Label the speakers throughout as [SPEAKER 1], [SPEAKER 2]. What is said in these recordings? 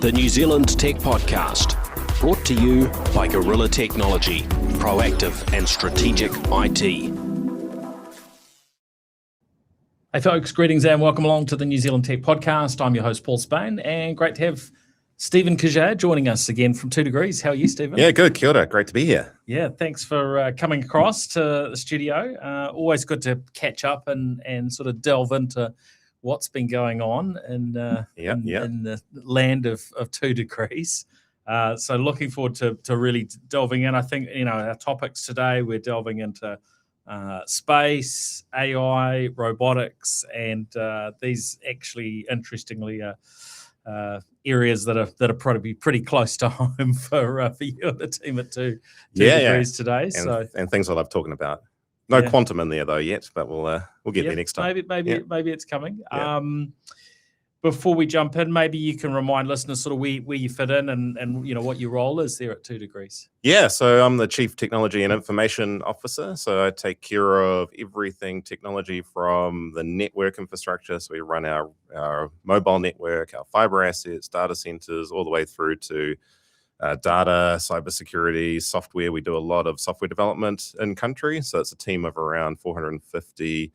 [SPEAKER 1] the New Zealand Tech Podcast, brought to you by Gorilla Technology, proactive and strategic IT.
[SPEAKER 2] Hey folks, greetings and welcome along to the New Zealand Tech Podcast. I'm your host, Paul Spain, and great to have Stephen Kurzeja joining us again from 2degrees. How are you, Stephen?
[SPEAKER 3] Yeah, good. Kia ora. Great to be here.
[SPEAKER 2] Yeah, thanks for coming across to the studio. Always good to catch up and sort of delve into what's been going on in the land of 2 degrees. So looking forward to really delving in. I think, our topics today, we're delving into space, AI, robotics, and these actually, interestingly, areas that are probably pretty close to home for you and the team at 2 degrees today.
[SPEAKER 3] And things I love talking about. No quantum in there though yet, but we'll get there next time.
[SPEAKER 2] Maybe it's coming.
[SPEAKER 3] Yeah.
[SPEAKER 2] Before we jump in, maybe you can remind listeners sort of where you fit in and what your role is there at 2 degrees.
[SPEAKER 3] Yeah, so I'm the Chief Technology and Information Officer. So I take care of everything technology from the network infrastructure. So we run our mobile network, our fiber assets, data centers, all the way through to data, cybersecurity, software. We do a lot of software development in country. So it's a team of around 450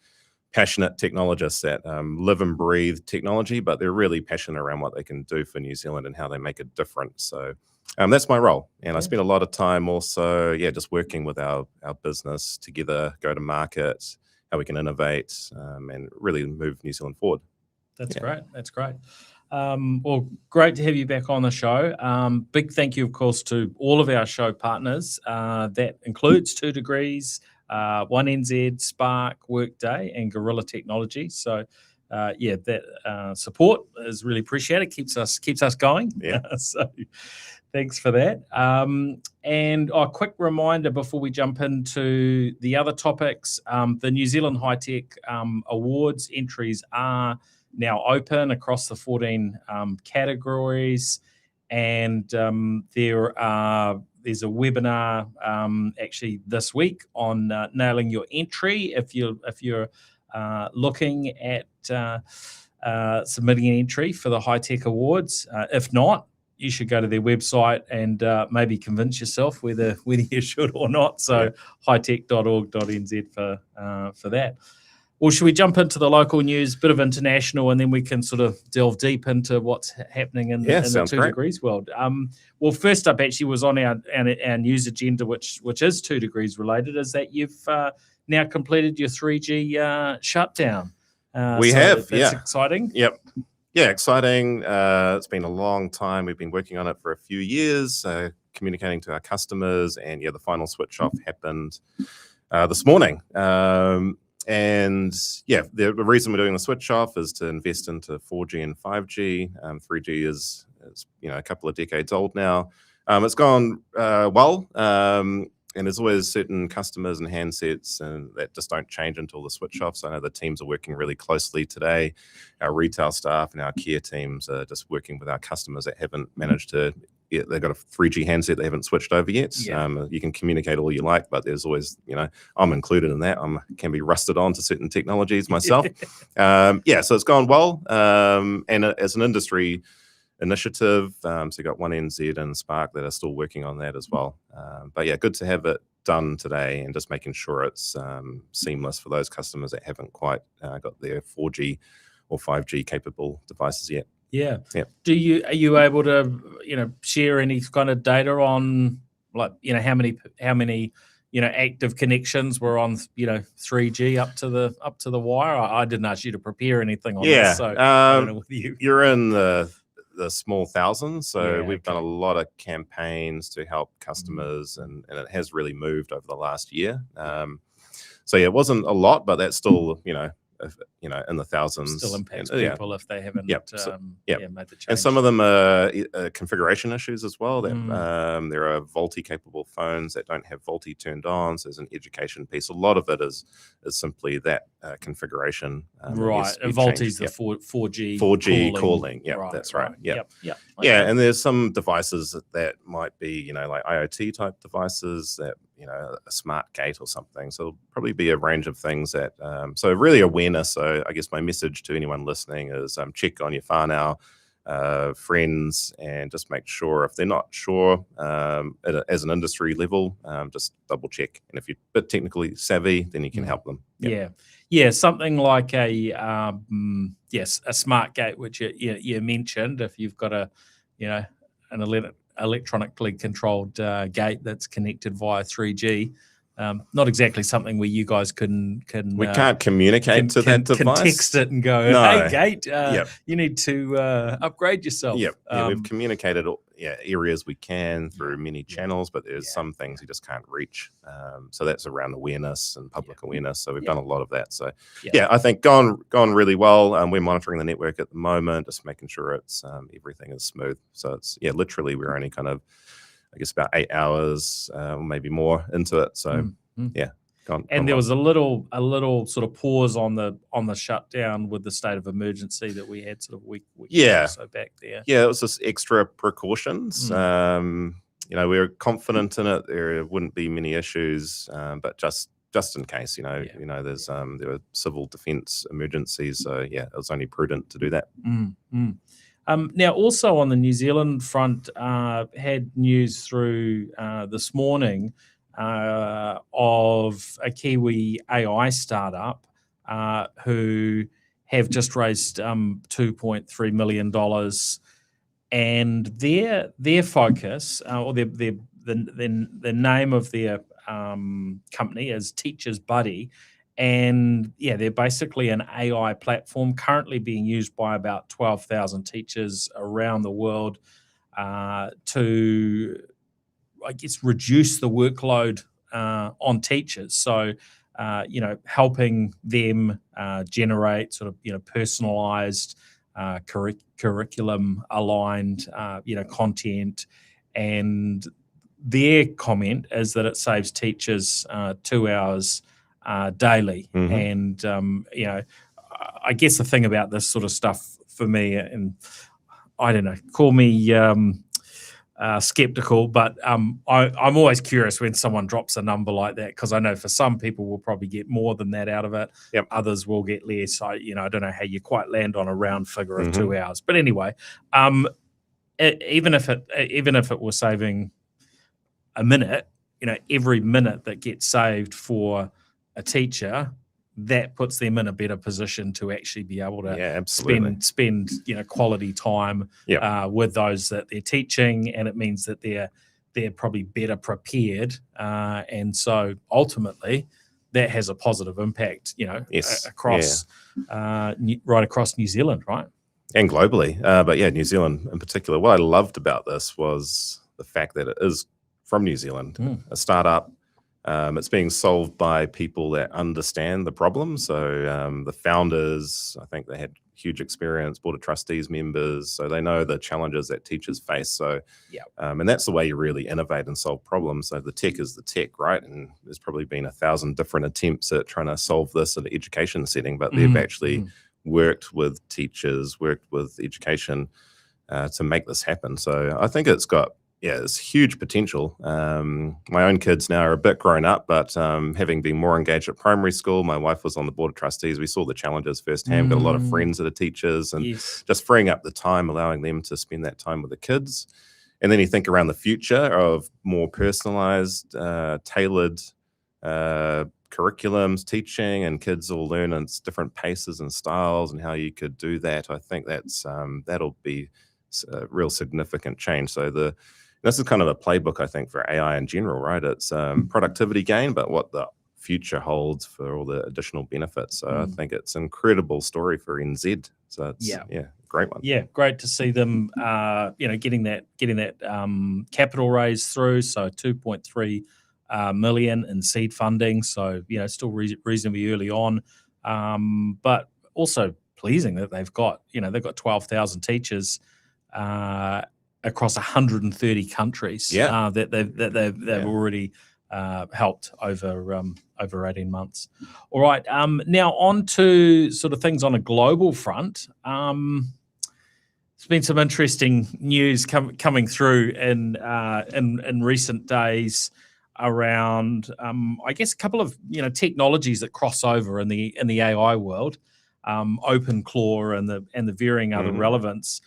[SPEAKER 3] passionate technologists that live and breathe technology, but they're really passionate around what they can do for New Zealand and how they make a difference. So that's my role. And I spend a lot of time also, just working with our business together, go to market, how we can innovate and really move New Zealand forward.
[SPEAKER 2] That's great. That's great. Well, great to have you back on the show. Big thank you, of course, to all of our show partners. That includes 2 degrees, 1NZ, Spark, Workday, and Gorilla Technology. So, that support is really appreciated. Keeps us going.
[SPEAKER 3] Yeah.
[SPEAKER 2] So, thanks for that. And a quick reminder before we jump into the other topics: the New Zealand High Tech Awards entries are now open across the 14 categories, and there's a webinar actually this week on nailing your entry. If you're looking at submitting an entry for the High Tech Awards, if not, you should go to their website and maybe convince yourself whether you should or not. So hightech.org.nz for that. Well, should we jump into the local news, bit of international, and then we can sort of delve deep into what's happening in the 2 degrees world? Well, first up actually was on our news agenda, which is 2 degrees related, is that you've now completed your 3G shutdown. That's exciting.
[SPEAKER 3] Yep. Yeah, exciting. It's been a long time. We've been working on it for a few years, communicating to our customers, and the final switch off happened this morning. And the reason we're doing the switch off is to invest into 4G and 5G. 3G is a couple of decades old now. It's gone well, and there's always certain customers and handsets and that just don't change until the switch off. So I know the teams are working really closely today. Our retail staff and our care teams are just working with our customers that haven't managed to. They've got a 3G handset they haven't switched over yet. Yeah. You can communicate all you like, but there's always, I'm included in that. Can be rusted on to certain technologies myself. So it's gone well. And as an industry initiative, so you got 1NZ and Spark that are still working on that as well. But good to have it done today and just making sure it's seamless for those customers that haven't quite got their 4G or 5G capable devices yet.
[SPEAKER 2] Yeah. Yep. Are you able to, share any kind of data on how many, active connections were on, 3G up to the wire? I didn't ask you to prepare anything on this. So I don't know with you.
[SPEAKER 3] You're in the small thousands. So we've done a lot of campaigns to help customers and it has really moved over the last year. It wasn't a lot, but that's still, in the thousands.
[SPEAKER 2] Still impacts people if they haven't made the change.
[SPEAKER 3] And some of them are configuration issues as well. That there are VoLTE capable phones that don't have VoLTE turned on. So there's an education piece. A lot of it is simply that configuration.
[SPEAKER 2] Right. And VoLTE is the 4G
[SPEAKER 3] calling. Yeah, right, that's right. Yeah. Okay. Yeah, and there's some devices that might be, like IoT type devices that, a smart gate or something. So there'll probably be a range of things that, so really awareness. So I guess my message to anyone listening is check on your whānau, friends, and just make sure if they're not sure as an industry level, just double check. And if you're a bit technically savvy, then you can help them.
[SPEAKER 2] Yeah, something like a smart gate, which you mentioned. If you've got an electronically controlled gate that's connected via 3G. Not exactly something where you guys can
[SPEAKER 3] we can't communicate to that device.
[SPEAKER 2] Can text it and go,
[SPEAKER 3] No.
[SPEAKER 2] hey, gate, you need to upgrade yourself.
[SPEAKER 3] Yeah, we've communicated areas we can through many channels, but there's some things you just can't reach. So that's around awareness and public awareness. So we've done a lot of that. So I think gone really well. We're monitoring the network at the moment, just making sure it's everything is smooth. So it's literally we're only kind of, I guess, about 8 hours, maybe more into it. So gone
[SPEAKER 2] there
[SPEAKER 3] well.
[SPEAKER 2] was a little sort of pause on the shutdown with the state of emergency that we had sort of week or so back there.
[SPEAKER 3] Yeah, it was just extra precautions. We were confident in it. There wouldn't be many issues, but just in case, there's there were civil defence emergencies. So it was only prudent to do that.
[SPEAKER 2] Now, also on the New Zealand front, had news through this morning of a Kiwi AI startup who have just raised $2.3 million, and their focus or the name of their company is Teacher's Buddy. And they're basically an AI platform currently being used by about 12,000 teachers around the world to, I guess, reduce the workload on teachers. So, helping them generate sort of, personalized, curriculum aligned, content. And their comment is that it saves teachers 2 hours daily. And I guess the thing about this sort of stuff for me, and I don't know, call me skeptical, but I'm always curious when someone drops a number like that, because I know for some people will probably get more than that out of it. Others will get less. I don't know how you quite land on a round figure of 2 hours, but anyway, even if it was saving a minute, every minute that gets saved for a teacher, that puts them in a better position to actually be able to spend quality time with those that they're teaching, and it means that they're probably better prepared, and so ultimately that has a positive impact across right across New Zealand, right,
[SPEAKER 3] and globally, but New Zealand in particular. What I loved about this was the fact that it is from New Zealand, a startup. It's being solved by people that understand the problem. So the founders, I think they had huge experience, Board of Trustees members, so they know the challenges that teachers face. So, and that's the way you really innovate and solve problems. So the tech is the tech, right? And there's probably been 1,000 different attempts at trying to solve this in the education setting, but they've actually worked with teachers, worked with education to make this happen. So I think it's got it's huge potential. My own kids now are a bit grown up, but having been more engaged at primary school, my wife was on the Board of Trustees. We saw the challenges firsthand. Got a lot of friends that are teachers, and just freeing up the time, allowing them to spend that time with the kids. And then you think around the future of more personalized, tailored curriculums, teaching, and kids will learn in different paces and styles, and how you could do that. I think that's that'll be a real significant change. So this is kind of a playbook, I think, for AI in general, right? It's productivity gain, but what the future holds for all the additional benefits. So I think it's an incredible story for NZ. So it's great one.
[SPEAKER 2] Yeah, great to see them, getting that capital raise through. So 2.3 million in seed funding. So still reasonably early on, but also pleasing that they've got 12,000 teachers across 130 countries that they've already helped over 18 months. All right, now on to sort of things on a global front. There's been some interesting news coming through in recent days around, I guess, a couple of technologies that cross over in the AI world, OpenClaw and the varying other relevance.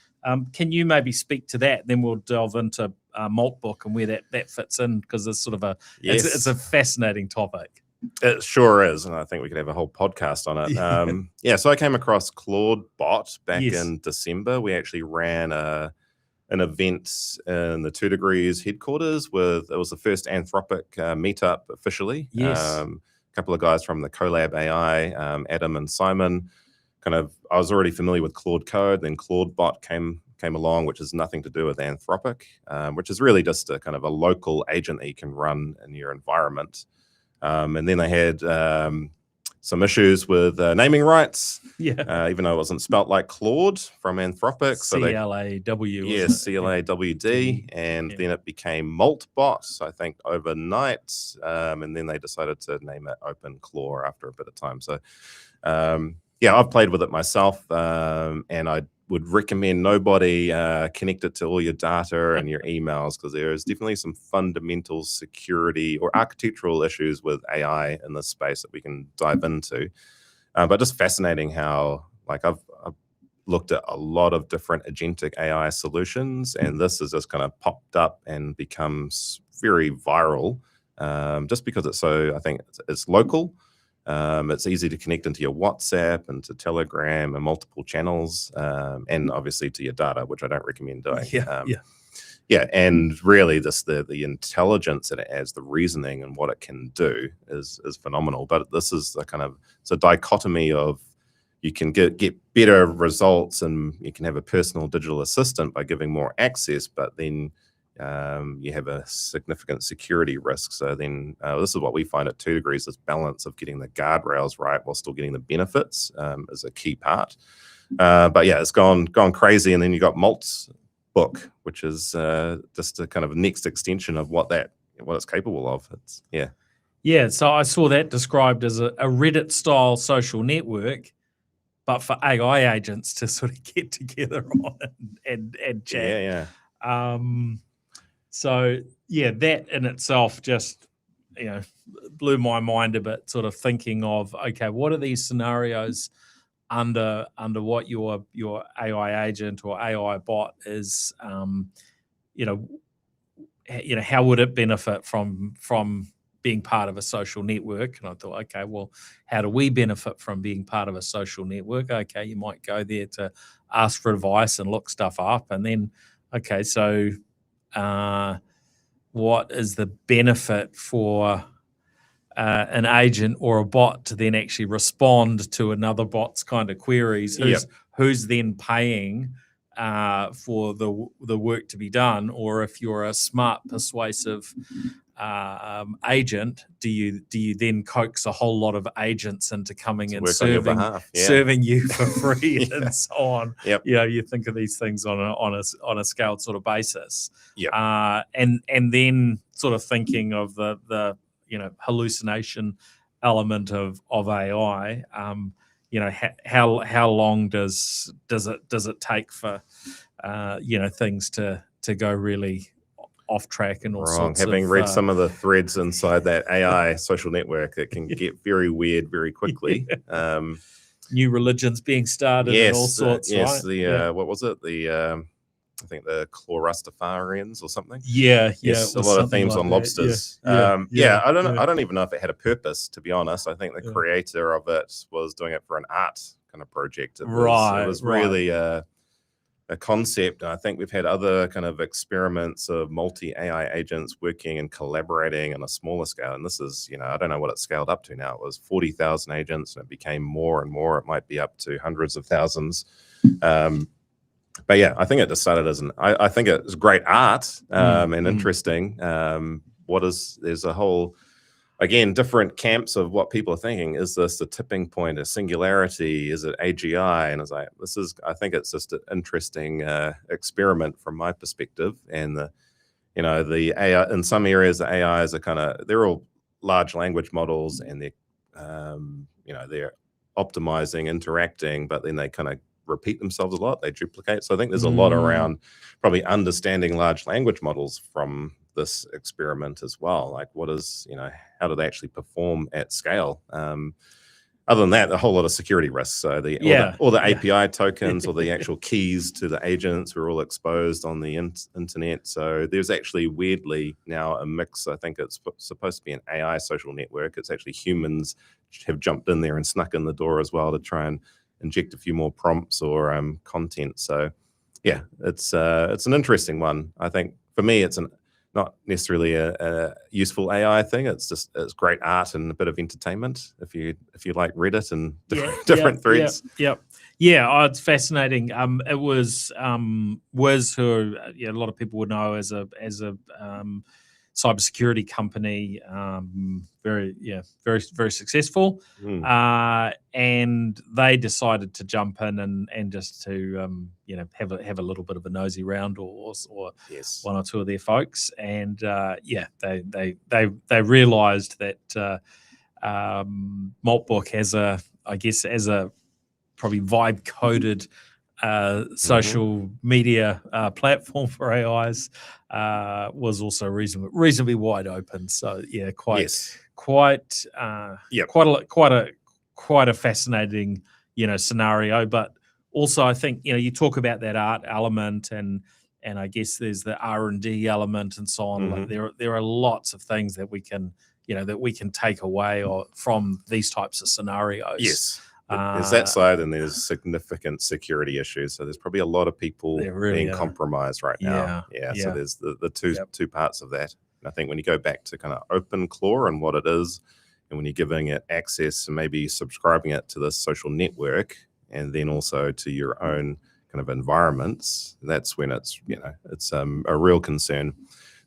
[SPEAKER 2] Can you maybe speak to that? Then we'll delve into Maltbook and where that fits in, because it's sort of it's a fascinating topic.
[SPEAKER 3] It sure is, and I think we could have a whole podcast on it. So I came across Claude Bot back in December. We actually ran an event in the 2degrees headquarters it was the first Anthropic meetup officially. A couple of guys from the Colab AI, Adam and Simon. I was already familiar with Claude Code, then Claude Bot came along, which has nothing to do with Anthropic, which is really just a kind of a local agent that you can run in your environment. And then they had some issues with naming rights, even though it wasn't spelt like Claude from Anthropic.
[SPEAKER 2] C-L-A-W.
[SPEAKER 3] Yes, C-L-A-W-D. And then it became Maltbot, I think, overnight. And then they decided to name it OpenClaw after a bit of time. So, I've played with it myself, and I would recommend nobody connect it to all your data and your emails, because there is definitely some fundamental security or architectural issues with AI in this space that we can dive into. But just fascinating how, I've looked at a lot of different agentic AI solutions, and this has just kind of popped up and becomes very viral, just because I think it's local. It's easy to connect into your WhatsApp and to Telegram and multiple channels, and obviously to your data, which I don't recommend doing. And really the intelligence that it adds, the reasoning and what it can do is phenomenal. But this is it's a dichotomy of, you can get better results and you can have a personal digital assistant by giving more access, but then you have a significant security risk. So then this is what we find at 2degrees, this balance of getting the guardrails right while still getting the benefits is a key part. But it's gone crazy. And then you got Maltbook, which is just a kind of next extension of what it's capable of. So
[SPEAKER 2] I saw that described as a Reddit style social network, but for AI agents to sort of get together on and chat. So that in itself just blew my mind a bit, sort of thinking of, okay, what are these scenarios under what your AI agent or AI bot is, how would it benefit from being part of a social network? And I thought, okay, well, how do we benefit from being part of a social network? Okay, you might go there to ask for advice and look stuff up, and then okay, so what is the benefit for an agent or a bot to then actually respond to another bot's kind of queries? Who's then paying for the work to be done? Or if you're a smart, persuasive agent, do you then coax a whole lot of agents into coming and serving you for free and so on? You think of these things on a scaled sort of basis. And then sort of thinking of the hallucination element of AI. How long does it take for things to go really off track and all sorts
[SPEAKER 3] Having read some of the threads inside that AI social network, it can get very weird very quickly.
[SPEAKER 2] New religions being started and all sorts, right?
[SPEAKER 3] What was it? I think the Chlorastafarians or something.
[SPEAKER 2] A
[SPEAKER 3] lot of themes on lobsters. I don't even know if it had a purpose, to be honest. I think the creator of it was doing it for an art kind of project. It was really a concept. I think we've had other kind of experiments of multi-AI agents working and collaborating on a smaller scale. And this is, I don't know what it's scaled up to now. It was 40,000 agents and it became more and more. It might be up to hundreds of thousands. But I think it just started as I think it's great art and interesting. There's a whole, again, different camps of what people are thinking. Is this the tipping point, a singularity? Is it AGI? And it's like, I think it's just an interesting experiment from my perspective. And the AI, in some areas, the AIs are they're all large language models, and they're optimizing, interacting, but then they kind of repeat themselves a lot. They duplicate. So I think there's a lot around probably understanding large language models from this experiment as well. Like, what is, how do they actually perform at scale? other than that, a whole lot of security risks. So all the API tokens or the actual keys to the agents were all exposed on the internet. So there's actually weirdly now a mix. I think it's supposed to be an AI social network. It's actually humans have jumped in there and snuck in the door as well to try and inject a few more prompts or content. So yeah, it's an interesting one. I think for me, it's not necessarily a useful AI thing. It's great art and a bit of entertainment if you like Reddit and different threads.
[SPEAKER 2] Yeah, it's fascinating. It was Wiz, who a lot of people would know as a cybersecurity company, very successful, and they decided to jump in and just to have a little bit of a nosy round or one or two of their folks, and they realised that Maltbook has a probably vibe coded social media platform for AIs was also reasonably wide open. So yeah, quite a fascinating scenario. But also, I think you talk about that art element and I guess there's the R&D element and so on. Like there are lots of things that we can take away from these types of scenarios.
[SPEAKER 3] Yes. There's that side, and there's significant security issues. So there's probably a lot of people being compromised right now. So there's the two parts of that. And I think when you go back to kind of OpenClaw and what it is, and when you're giving it access and maybe subscribing it to this social network, and then also to your own kind of environments, that's when it's a real concern.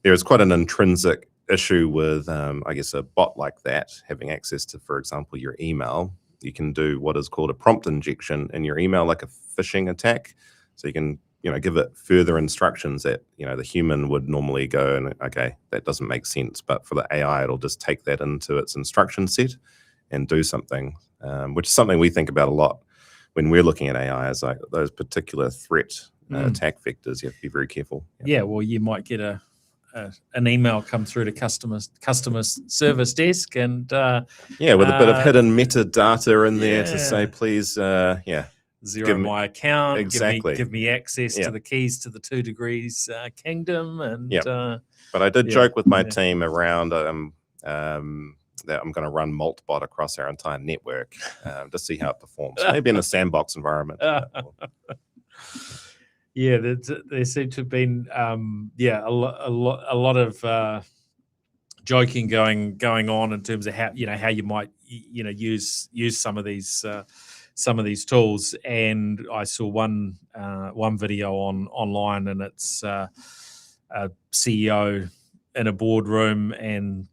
[SPEAKER 3] There is quite an intrinsic issue with, I guess, a bot like that having access to, for example, your email. You can do what is called a prompt injection in your email, like a phishing attack. So you can, give it further instructions that, the human would normally go and, okay, that doesn't make sense. But for the AI, it'll just take that into its instruction set and do something, which is something we think about a lot when we're looking at AI, is like those particular threat attack vectors. You have to be very careful.
[SPEAKER 2] Yeah, well, you might get an email come through to customer service desk and
[SPEAKER 3] with a bit of hidden metadata in there to say, please
[SPEAKER 2] zero my account,
[SPEAKER 3] exactly,
[SPEAKER 2] give me access to the keys to the 2 degrees kingdom. And
[SPEAKER 3] but I did joke with my team around that I'm going to run Maltbot across our entire network to see how it performs, maybe in a sandbox environment.
[SPEAKER 2] Yeah, there seemed to have been a lot of joking going on in terms of how you might use some of these tools. And I saw one video online, and it's a CEO in a boardroom, and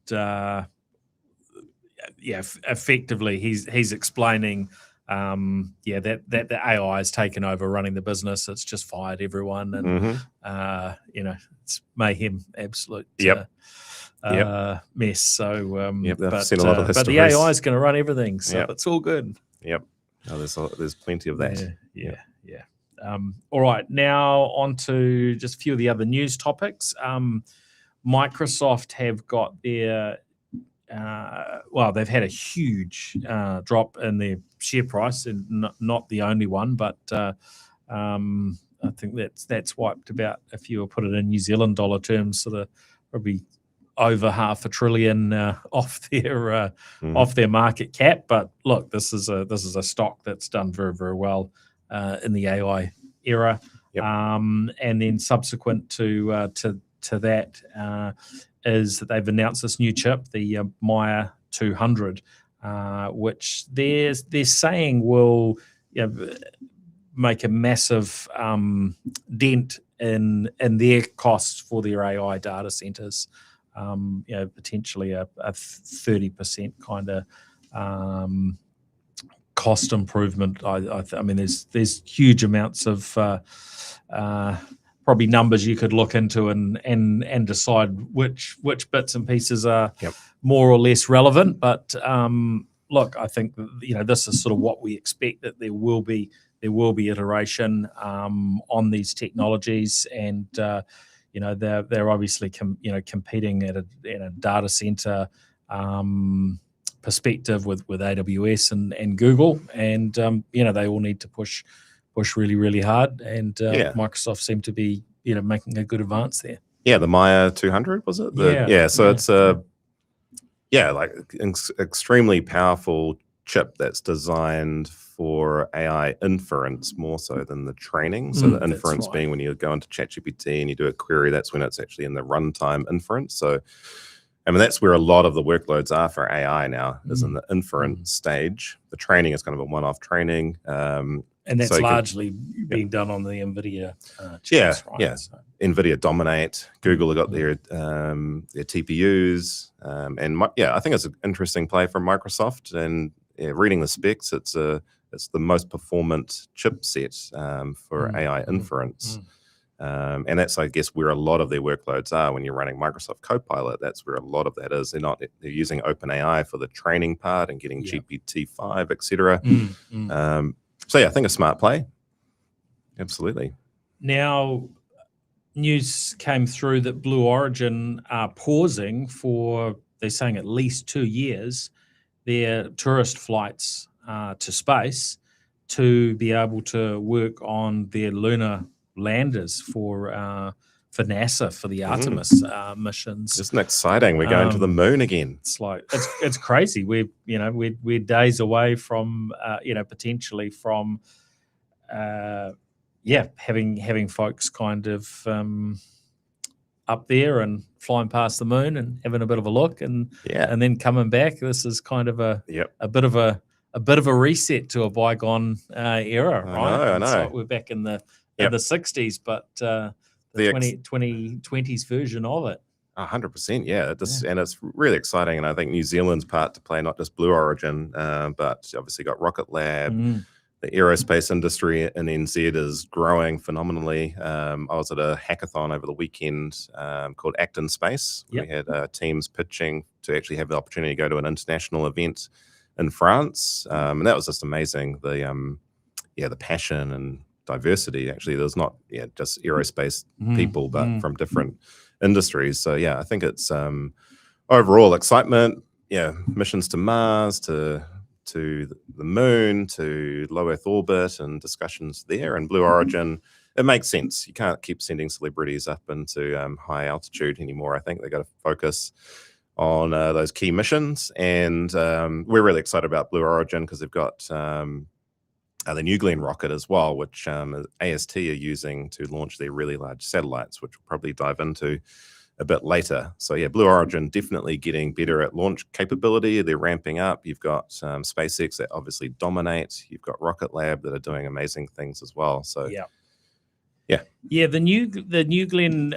[SPEAKER 2] effectively he's explaining. That the AI has taken over running the business. It's just fired everyone, and it's mayhem, absolute mess. So,
[SPEAKER 3] I've seen a lot of
[SPEAKER 2] but the AI is going to run everything, so it's all good.
[SPEAKER 3] Yep, there's plenty of that.
[SPEAKER 2] All right, now on to just a few of the other news topics. Microsoft have got their they've had a huge drop in their share price, and not the only one, but I think that's wiped about, if you put it in New Zealand dollar terms, sort of probably over $500 billion off their market cap. But look, this is a stock that's done very, very well in the AI era, and then subsequent to that. Is that they've announced this new chip, the Maya 200, which they're saying will make a massive dent in their costs for their AI data centers. Potentially a 30% kind of cost improvement. I mean, there's huge amounts of probably numbers you could look into and decide which bits and pieces are more or less relevant. But look, I think this is sort of what we expect, that there will be iteration on these technologies, and they're obviously competing at a data center perspective with AWS and Google, and they all need to push really, really hard, and Microsoft seem to be making a good advance there.
[SPEAKER 3] Yeah, the Maya 200 was it? It's like extremely powerful chip that's designed for AI inference more so than the training. So the inference being when you go into ChatGPT and you do a query, that's when it's actually in the runtime inference. So I mean, that's where a lot of the workloads are for AI now, is in the inference stage. The training is kind of a one-off training.
[SPEAKER 2] And that's largely being done on the NVIDIA chips, right? So.
[SPEAKER 3] NVIDIA dominate. Google have got their TPUs. I think it's an interesting play from Microsoft. And reading the specs, it's the most performant chipset for AI inference. And that's, I guess, where a lot of their workloads are when you're running Microsoft Copilot. That's where a lot of that is. They're using OpenAI for the training part and getting GPT-5, etc. I think a smart play. Absolutely.
[SPEAKER 2] Now, news came through that Blue Origin are pausing for, they're saying, at least 2 years, their tourist flights to space to be able to work on their lunar landers for NASA for the Artemis missions.
[SPEAKER 3] Isn't it exciting? We're going to the moon again.
[SPEAKER 2] It's like it's crazy. We're days away from potentially from having folks kind of up there and flying past the moon and having a bit of a look and then coming back. This is kind of a bit of a reset to a bygone era, right?
[SPEAKER 3] I know.
[SPEAKER 2] So we're back in the 60s, but the 2020s version of it.
[SPEAKER 3] 100%, and it's really exciting. And I think New Zealand's part to play, not just Blue Origin, but obviously got Rocket Lab. The aerospace industry in NZ is growing phenomenally. I was at a hackathon over the weekend called Act in Space. We had teams pitching to actually have the opportunity to go to an international event in France, and that was just amazing. The passion and diversity. Actually, there's not just aerospace people, but from different industries. So I think it's overall excitement. Missions to Mars, to the moon, to low Earth orbit, and discussions there. And Blue Origin, it makes sense. You can't keep sending celebrities up into high altitude anymore. I think they got to focus on those key missions. And we're really excited about Blue Origin because they've got the New Glenn rocket as well, which AST are using to launch their really large satellites, which we'll probably dive into a bit later. So Blue Origin definitely getting better at launch capability. They're ramping up. You've got SpaceX that obviously dominate. You've got Rocket Lab that are doing amazing things as well. So the New Glenn,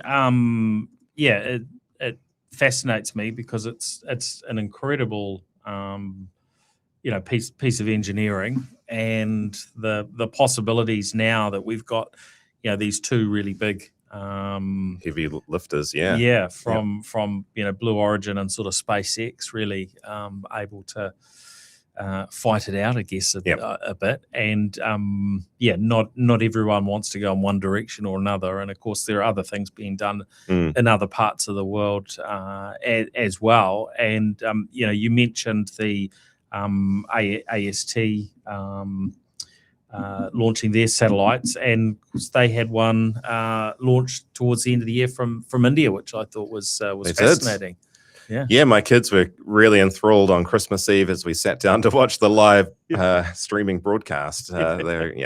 [SPEAKER 3] it fascinates me because it's an incredible piece of engineering, and the possibilities now that we've got these two really big heavy lifters,
[SPEAKER 2] from Blue Origin and sort of SpaceX really able to fight it out, I guess, a bit. And not everyone wants to go in one direction or another. And of course, there are other things being done in other parts of the world as well. And you mentioned the AST launching their satellites, and they had one launched towards the end of the year from India, which I thought was fascinating.
[SPEAKER 3] My kids were really enthralled on Christmas Eve as we sat down to watch the live streaming broadcast. They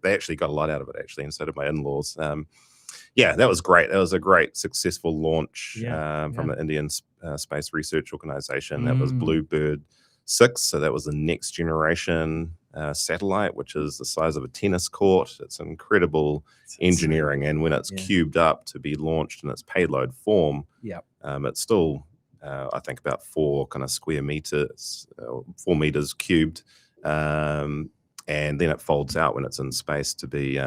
[SPEAKER 3] actually got a lot out of it, actually, and so did my in-laws. That was great. That was a great successful launch from the Indian Space Research Organization. That was Bluebird 6, so that was the next generation satellite, which is the size of a tennis court. It's incredible engineering, and when it's cubed up to be launched in its payload form, it's still I think about 4 kind of square meters, 4 meters cubed, and then it folds out when it's in space to be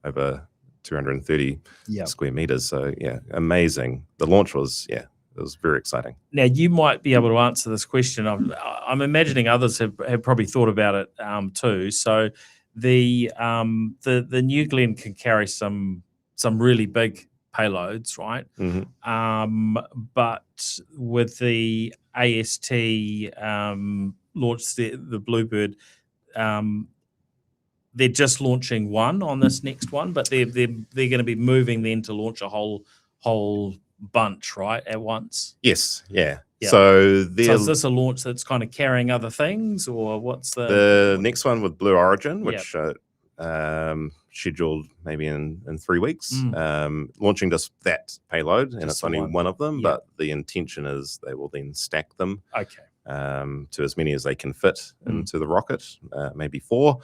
[SPEAKER 3] over 230 square meters. So amazing. The launch was it was very exciting.
[SPEAKER 2] Now, you might be able to answer this question. I'm imagining others have probably thought about it too. So the New Glenn can carry some really big payloads, right?
[SPEAKER 3] Hmm.
[SPEAKER 2] But with the AST launch, the Bluebird, they're just launching one on this next one, but they're going to be moving then to launch a whole bunch, right, at once.
[SPEAKER 3] Yes, yeah.
[SPEAKER 2] Yeah.
[SPEAKER 3] So
[SPEAKER 2] So is this a launch that's kind of carrying other things, or what's
[SPEAKER 3] the next one with Blue Origin,
[SPEAKER 2] Yep.
[SPEAKER 3] which scheduled maybe in 3 weeks, launching just that payload, and
[SPEAKER 2] Just
[SPEAKER 3] it's
[SPEAKER 2] the
[SPEAKER 3] only one of them,
[SPEAKER 2] Yep.
[SPEAKER 3] but the intention is they will then stack them
[SPEAKER 2] Okay.
[SPEAKER 3] to as many as they can fit into the rocket, maybe 4.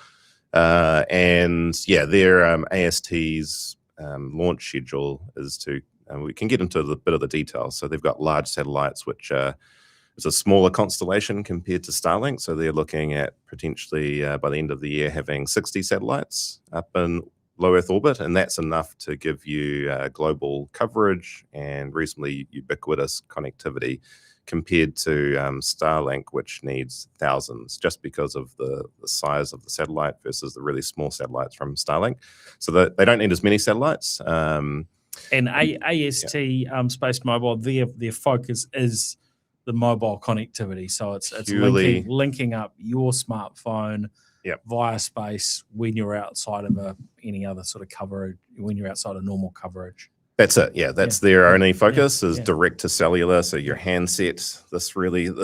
[SPEAKER 3] And yeah, their AST's launch schedule is to, we can get into a bit of the details. So they've got large satellites, which is a smaller constellation compared to Starlink. So they're looking at potentially by the end of the year having 60 satellites up in low Earth orbit, and that's enough to give you global coverage and reasonably ubiquitous connectivity compared to Starlink, which needs thousands just because of the size of the satellite versus the really small satellites from Starlink. So they don't need as many satellites.
[SPEAKER 2] And AST Space Mobile, their focus is the mobile connectivity. So it's
[SPEAKER 3] Purely
[SPEAKER 2] linking up your smartphone
[SPEAKER 3] Yep.
[SPEAKER 2] via space when you're outside of any other sort of coverage, when you're outside of normal coverage.
[SPEAKER 3] That's it. Yeah, that's their only focus is direct to cellular. So your handset, this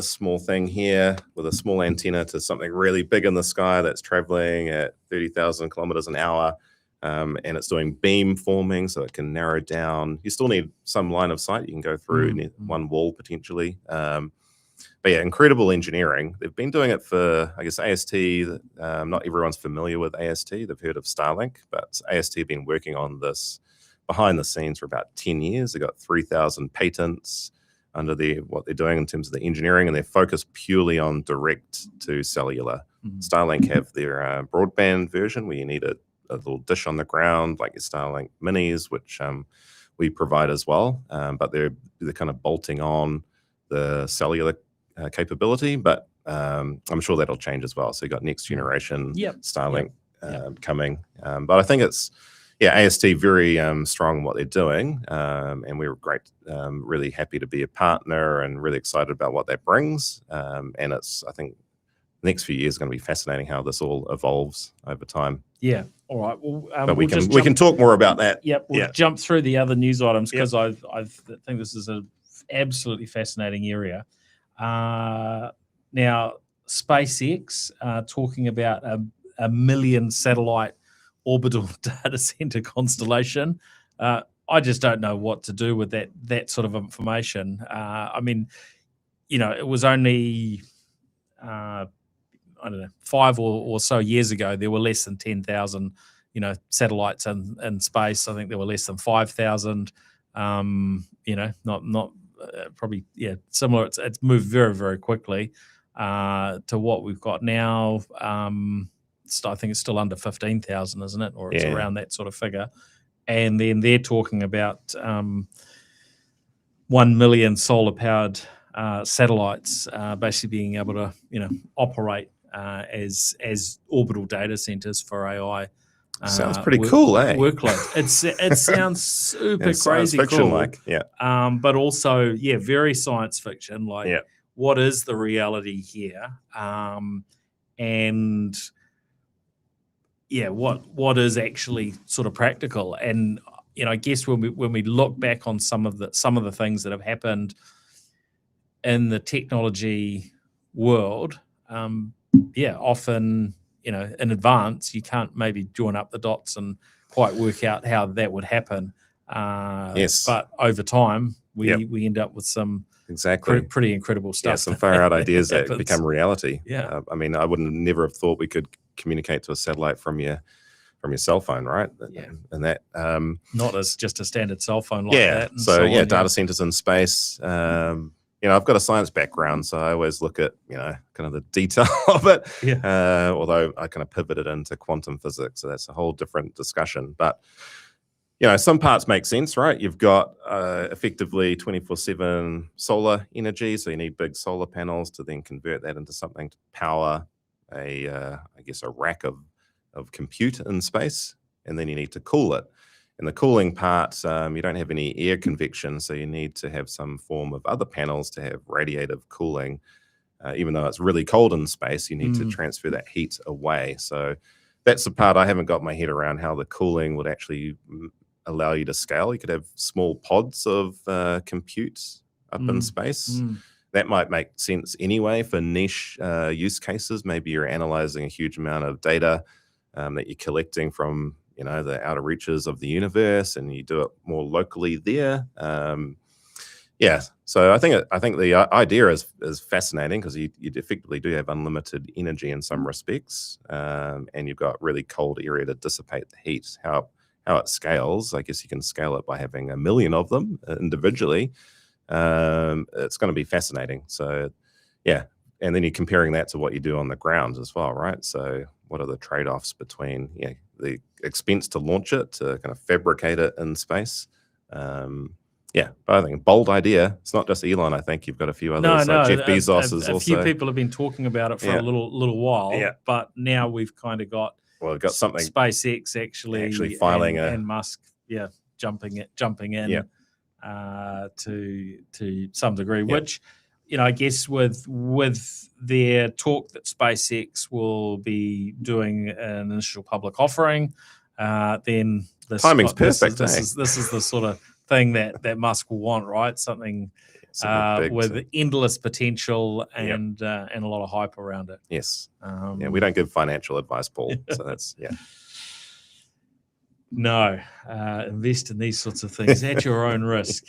[SPEAKER 3] small thing here with a small antenna to something really big in the sky that's traveling at 30,000 kilometers an hour. And it's doing beam forming, so it can narrow down. You still need some line of sight. You can go through one wall potentially. But yeah, incredible engineering. They've been doing it for, I guess, AST. Not everyone's familiar with AST. They've heard of Starlink, but AST have been working on this behind the scenes for about 10 years. They got 3,000 patents under what they're doing in terms of the engineering, and they're focused purely on direct to cellular. Starlink have their broadband version where you need a little dish on the ground like your Starlink minis, which we provide as well. But they're kind of bolting on the cellular capability, but I'm sure that'll change as well. So you got next generation Starlink coming. But I think it's, AST very strong in what they're doing, and we're really happy to be a partner and really excited about what that brings. And it's, I think, the next few years are going to be fascinating how this all evolves over time.
[SPEAKER 2] Yeah. All right. Well,
[SPEAKER 3] but we can talk more about that.
[SPEAKER 2] Yep. We'll jump through the other news items because I think this is an absolutely fascinating area. Now, SpaceX talking about a million satellite orbital data center constellation. I just don't know what to do with that sort of information. I mean, it was only I don't know, 5 or so years ago, there were less than 10,000, satellites in space. I think there were less than 5,000. Not probably similar. It's moved very, very quickly to what we've got now. I think it's still under 15,000, isn't it? Or it's around that sort of figure. And then they're talking about 1 million solar powered satellites basically being able to operate as orbital data centers for AI.
[SPEAKER 3] Sounds pretty cool, eh?
[SPEAKER 2] Workloads. It sounds super crazy
[SPEAKER 3] fiction
[SPEAKER 2] cool.
[SPEAKER 3] like,
[SPEAKER 2] but also, very science fiction. Like, what is the reality here? And what is actually sort of practical? And I guess when we look back on some of the things that have happened in the technology world, often, in advance, you can't maybe join up the dots and quite work out how that would happen. But over time, we end up with some pretty incredible stuff.
[SPEAKER 3] Some far out ideas that become reality.
[SPEAKER 2] Yeah.
[SPEAKER 3] I mean, I never have thought we could communicate to a satellite from your cell phone, right? And that
[SPEAKER 2] not as just a standard cell phone like that. And
[SPEAKER 3] so data centers in space. I've got a science background, so I always look at, kind of the detail of it. Although I kind of pivoted into quantum physics, so that's a whole different discussion. But, some parts make sense, right? You've got effectively 24/7 solar energy, so you need big solar panels to then convert that into something to power a rack of compute in space, and then you need to cool it. In the cooling part, you don't have any air convection, so you need to have some form of other panels to have radiative cooling. Even though it's really cold in space, you need to transfer that heat away. So that's the part I haven't got my head around, how the cooling would actually allow you to scale. You could have small pods of compute up in space. That might make sense anyway for niche use cases. Maybe you're analyzing a huge amount of data that you're collecting from the outer reaches of the universe, and you do it more locally there. So I think the idea is fascinating, because you effectively do have unlimited energy in some respects, and you've got really cold area to dissipate the heat. How it scales, I guess you can scale it by having 1 million of them individually. It's going to be fascinating. So yeah, and then you're comparing that to what you do on the ground as well, right? So what are the trade-offs between the expense to launch it, to kind of fabricate it in space? But I think a bold idea. It's not just Elon. I think you've got a few others. Jeff Bezos is also.
[SPEAKER 2] A few people have been talking about it for a little while. Yeah. But now we've kind of got.
[SPEAKER 3] Well, we've got something.
[SPEAKER 2] SpaceX actually filing and Musk, jumping in, to some degree, which, I guess with their talk that SpaceX will be doing an initial public offering, then this
[SPEAKER 3] timing's perfect.
[SPEAKER 2] This is the sort of thing that Musk will want, right? Something with endless potential and a lot of hype around it.
[SPEAKER 3] Yes. We don't give financial advice, Paul. So that's
[SPEAKER 2] No, invest in these sorts of things at your own risk.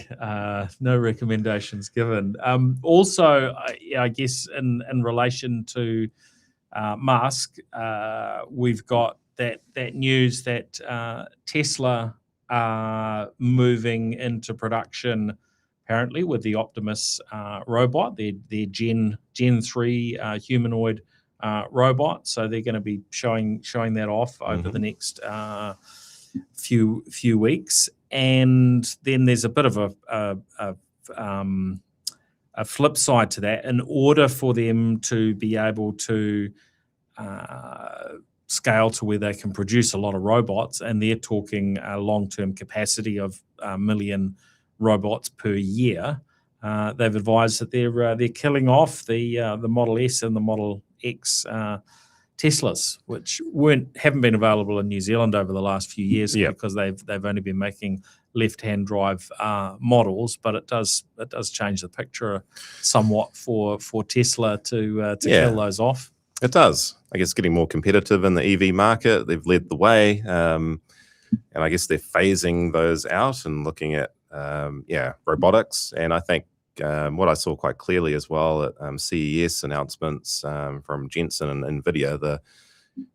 [SPEAKER 2] No recommendations given. Also, I guess in relation to Musk, we've got that news that Tesla are moving into production, apparently, with the Optimus robot, their Gen 3 humanoid robot. So they're going to be showing that off over the next few weeks. And then there's a bit of a flip side to that. In order for them to be able to scale to where they can produce a lot of robots, and they're talking a long-term capacity of 1 million robots per year, they've advised that they're killing off the Model S and the Model X Teslas, which haven't been available in New Zealand over the last few years because they've only been making left-hand drive models. But it does change the picture somewhat for Tesla to kill those off.
[SPEAKER 3] It does. I guess getting more competitive in the EV market. They've led the way, and I guess they're phasing those out and looking at robotics. And I think what I saw quite clearly as well at CES announcements from Jensen and NVIDIA,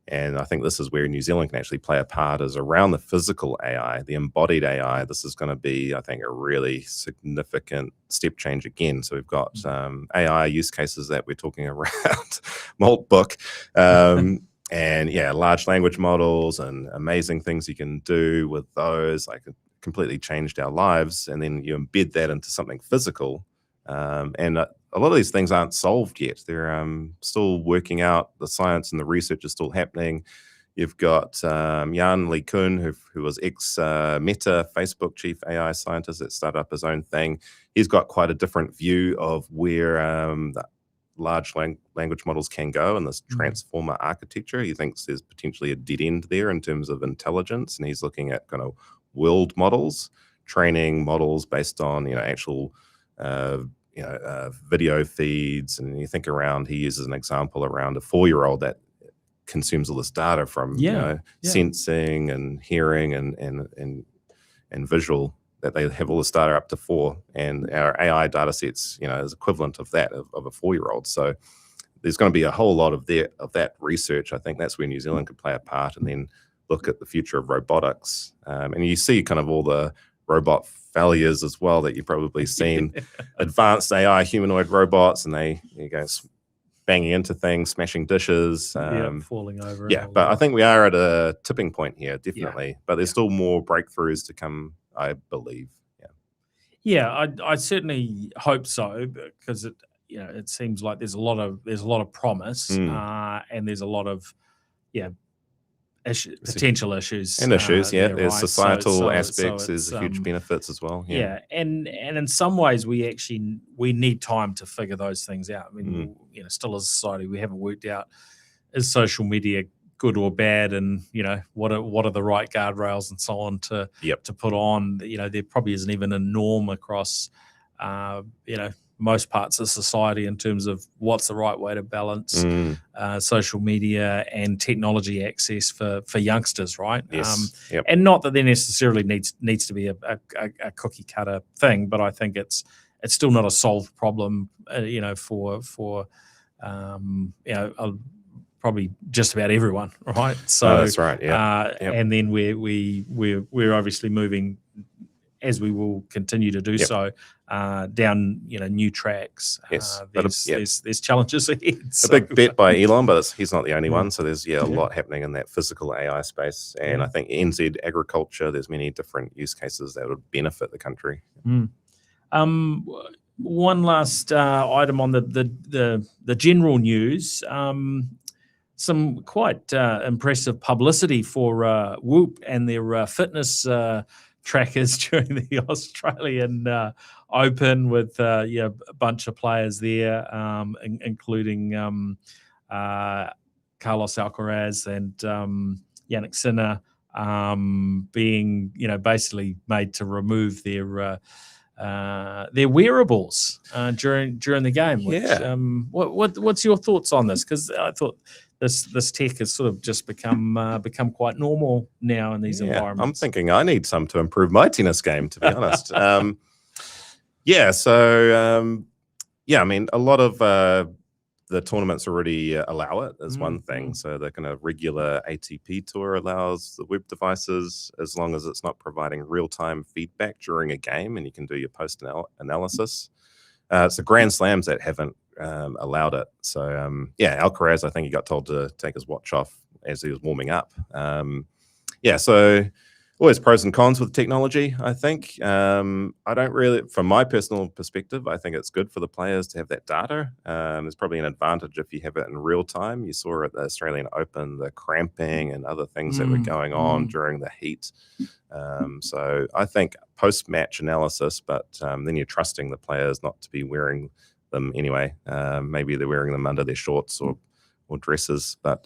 [SPEAKER 3] and I think this is where New Zealand can actually play a part, is around the physical AI, the embodied AI. This is going to be, I think, a really significant step change again. So we've got AI use cases that we're talking around Malt Book, and large language models and amazing things you can do with those. Like, it completely changed our lives. And then you embed that into something physical. And a lot of these things aren't solved yet. They're still working out. The science and the research is still happening. You've got Jan LeCun, who was ex-Meta Facebook chief AI scientist that started up his own thing. He's got quite a different view of where the large language models can go in this transformer architecture. He thinks there's potentially a dead end there in terms of intelligence, and he's looking at kind of world models, training models based on actual video feeds. And you think around, he uses an example around a 4-year-old that consumes all this data from sensing and hearing and visual, that they have all this data up to 4, and our AI data sets is equivalent of that of a 4-year-old. So there's going to be a whole lot of that research. I think that's where New Zealand could play a part, and then look at the future of robotics. And you see kind of all the robot failures as well that you've probably seen. Advanced AI humanoid robots, and they go banging into things, smashing dishes,
[SPEAKER 2] falling over.
[SPEAKER 3] But I think we are at a tipping point here, definitely. But there's still more breakthroughs to come, I believe.
[SPEAKER 2] I certainly hope so, because it seems like there's a lot of promise, and there's a lot of potential issues
[SPEAKER 3] and issues.
[SPEAKER 2] there,
[SPEAKER 3] There's
[SPEAKER 2] right?
[SPEAKER 3] societal
[SPEAKER 2] So
[SPEAKER 3] aspects.
[SPEAKER 2] it's,
[SPEAKER 3] There's huge benefits as well.
[SPEAKER 2] yeah, and in some ways we need time to figure those things out. I mean, still as a society we haven't worked out, is social media good or bad, and what are the right guardrails and so on to put on. There probably isn't even a norm across most parts of society in terms of what's the right way to balance social media and technology access for youngsters, right?
[SPEAKER 3] Yes.
[SPEAKER 2] And not that there necessarily needs to be a cookie cutter thing, but I think it's still not a solved problem, for probably just about everyone, right? So
[SPEAKER 3] that's right. Yeah.
[SPEAKER 2] And then we're obviously moving, as we will continue to do so, down new tracks.
[SPEAKER 3] Yes,
[SPEAKER 2] there's challenges ahead.
[SPEAKER 3] A big bet by Elon, but he's not the only one. So there's a lot happening in that physical AI space, and I think NZ agriculture. There's many different use cases that would benefit the country.
[SPEAKER 2] One last item on the general news. Some quite impressive publicity for Whoop and their fitness trackers during the Australian Open, with a bunch of players there, including Carlos Alcaraz and Yannick Sinner, being basically made to remove their wearables during the game. Which, what's your thoughts on this? Because I thought this tech has sort of just become quite normal now in these environments.
[SPEAKER 3] I'm thinking I need some to improve my tennis game, to be honest. I mean, a lot of the tournaments already allow it as one thing. So the kind of regular ATP tour allows the web devices, as long as it's not providing real-time feedback during a game, and you can do your post-analysis. It's the Grand Slams that haven't allowed it. So Alcaraz, I think he got told to take his watch off as he was warming up. So always pros and cons with technology, I think. I don't really, from my personal perspective, I think it's good for the players to have that data. There's probably an advantage if you have it in real time. You saw at the Australian Open the cramping and other things that were going on during the heat. So I think post-match analysis, but then you're trusting the players not to be wearing them anyway. Maybe they're wearing them under their shorts or dresses. But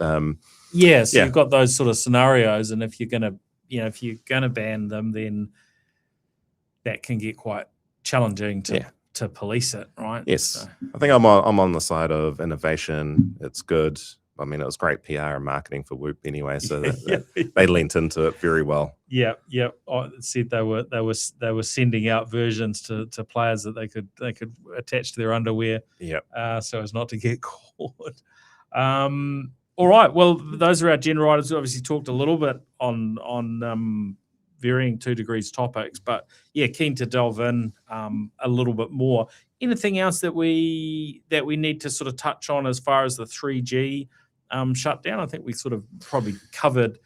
[SPEAKER 2] you've got those sort of scenarios, and if you're going to ban them, then that can get quite challenging to police it, right?
[SPEAKER 3] Yes,
[SPEAKER 2] so.
[SPEAKER 3] I think I'm on the side of innovation. It's good. I mean, it was great PR and marketing for Whoop anyway, so they leant into it very well.
[SPEAKER 2] Yeah. I said they were sending out versions to players that they could attach to their underwear. So as not to get caught. All right. Well, those are our general items. We obviously talked a little bit on varying 2 degrees topics, but keen to delve in a little bit more. Anything else that we need to sort of touch on as far as the 3G shutdown? I think we sort of probably covered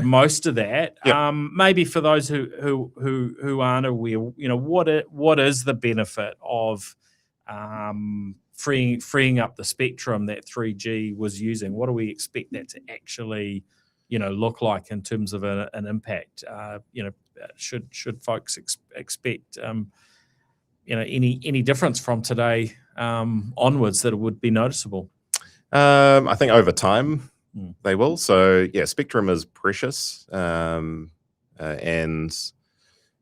[SPEAKER 2] most of that.
[SPEAKER 3] Yep.
[SPEAKER 2] Maybe for those who aren't aware, what is the benefit of freeing up the spectrum that 3G was using? What do we expect that to actually, look like in terms of an impact? Should folks expect, any difference from today onwards that it would be noticeable?
[SPEAKER 3] I think over time they will. So spectrum is precious, and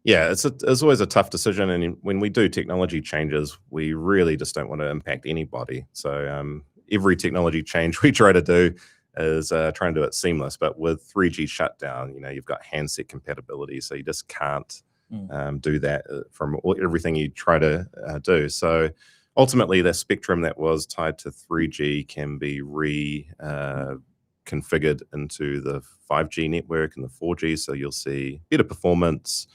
[SPEAKER 3] it's always a tough decision. And when we do technology changes, we really just don't want to impact anybody. So every technology change we try to do is try and do it seamless. But with 3G shutdown, you've got handset compatibility, so you just can't do that from everything you try to do. So ultimately, the spectrum that was tied to 3G can be configured into the 5G network and the 4G, so you'll see better performance.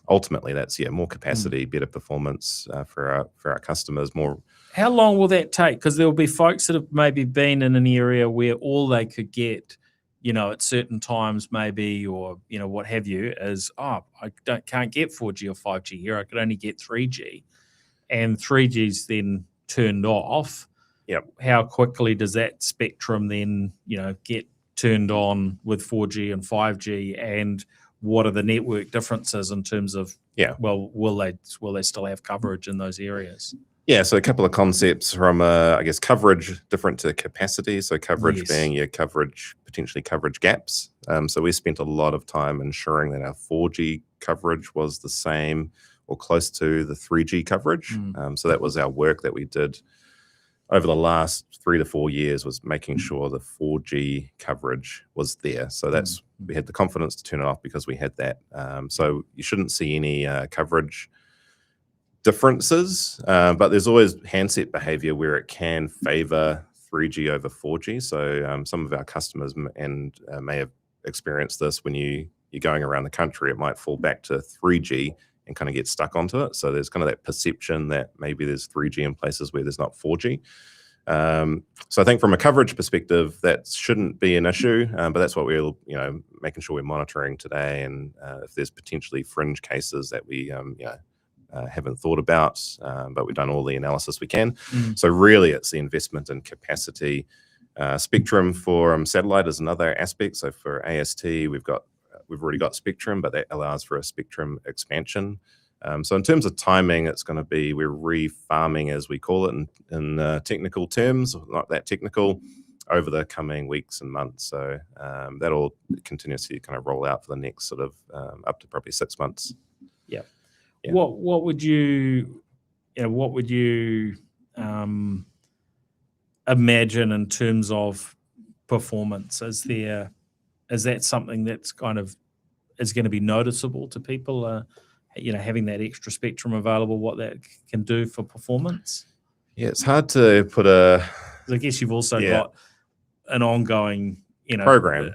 [SPEAKER 3] Ultimately, that's more capacity, better performance for our customers. More.
[SPEAKER 2] How long will that take? Because there will be folks that have maybe been in an area where all they could get, at certain times maybe, or what have you, is I can't get 4G or 5G here. I could only get 3G, and 3G's then turned off.
[SPEAKER 3] Yep.
[SPEAKER 2] How quickly does that spectrum then, get turned on with 4G and 5G, and what are the network differences in terms of, well, will they still have coverage in those areas?
[SPEAKER 3] Yeah, so a couple of concepts from, I guess, coverage different to capacity. So coverage being your potentially coverage gaps. So we spent a lot of time ensuring that our 4G coverage was the same or close to the 3G coverage. So that was our work that we did over the last 3 to 4 years, was making sure the 4G coverage was there. So that's we had the confidence to turn it off because we had that. So you shouldn't see any coverage differences, but there's always handset behavior where it can favor 3G over 4G. So some of our customers may have experienced this when you're going around the country. It might fall back to 3G and kind of get stuck onto it. So there's kind of that perception that maybe there's 3G in places where there's not 4G. So I think from a coverage perspective, that shouldn't be an issue, but that's what we're making sure we're monitoring today. And if there's potentially fringe cases that we haven't thought about, but we've done all the analysis we can. So really it's the investment in capacity. Spectrum for satellite is another aspect. So for AST, we've already got spectrum, but that allows for a spectrum expansion. So in terms of timing, it's going to be, we're refarming, as we call it in technical terms, not that technical, over the coming weeks and months. So that'll continuously kind of roll out for the next sort of up to probably 6 months.
[SPEAKER 2] Yeah. What would you imagine in terms of performance? Is that something that's kind of is going to be noticeable to people? Having that extra spectrum available, what that can do for performance?
[SPEAKER 3] Yeah, it's hard to put
[SPEAKER 2] I guess you've also got an ongoing
[SPEAKER 3] program.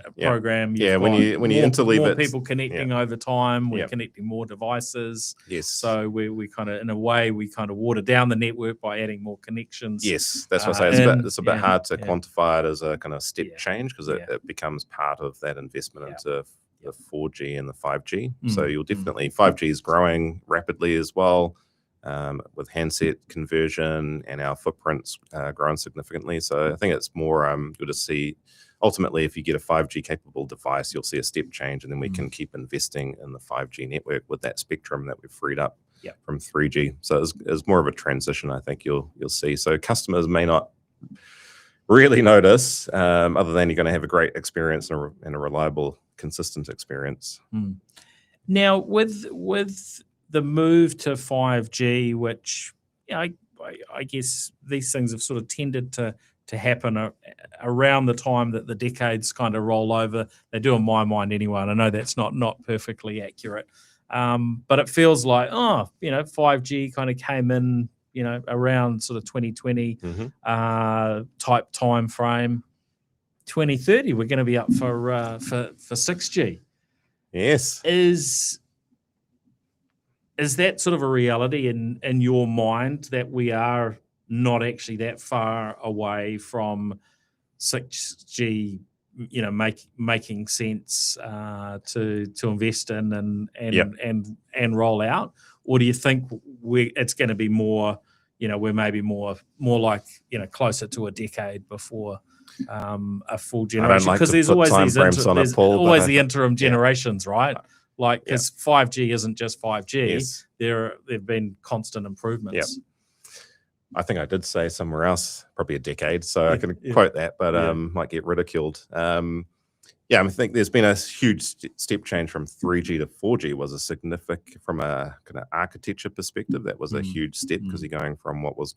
[SPEAKER 2] You've
[SPEAKER 3] when you interleave
[SPEAKER 2] more
[SPEAKER 3] it,
[SPEAKER 2] people connecting over time. We're connecting more devices.
[SPEAKER 3] Yes.
[SPEAKER 2] So we kind of, in a way, we kind of water down the network by adding more connections.
[SPEAKER 3] Yes, that's what I say. It's a bit hard to quantify it as a kind of step change, because it becomes part of that investment into the 4G and the 5G. So you'll definitely 5G is growing rapidly as well, with handset conversion and our footprints growing significantly. So I think it's more good to see. Ultimately, if you get a 5G capable device, you'll see a step change, and then we can keep investing in the 5G network with that spectrum that we've freed up from 3G. So it's more of a transition, I think you'll see. So customers may not really notice, other than you're going to have a great experience and a reliable, consistent experience.
[SPEAKER 2] Now, with the move to 5G, which I guess these things have sort of tended to happen around the time that the decades kind of roll over. They do in my mind anyway, and I know that's not perfectly accurate. But it feels like, 5G kind of came in, around sort of 2020 type time frame. 2030, we're going to be up for 6G.
[SPEAKER 3] Yes.
[SPEAKER 2] Is that sort of a reality in your mind, that we are not actually that far away from 6G, making sense to invest in and roll out? Or do you think it's going to be more, we're maybe more like, closer to a decade before a full generation? Because there's always the interim generations, right? Like, because 5G isn't just 5G.
[SPEAKER 3] Yes.
[SPEAKER 2] There've been constant improvements.
[SPEAKER 3] I think I did say somewhere else, probably a decade, so I can quote that, but might get ridiculed. I think there's been a huge step change from 3G to 4G. Was a significant, from a kind of architecture perspective, that was a huge step, because you're going from what was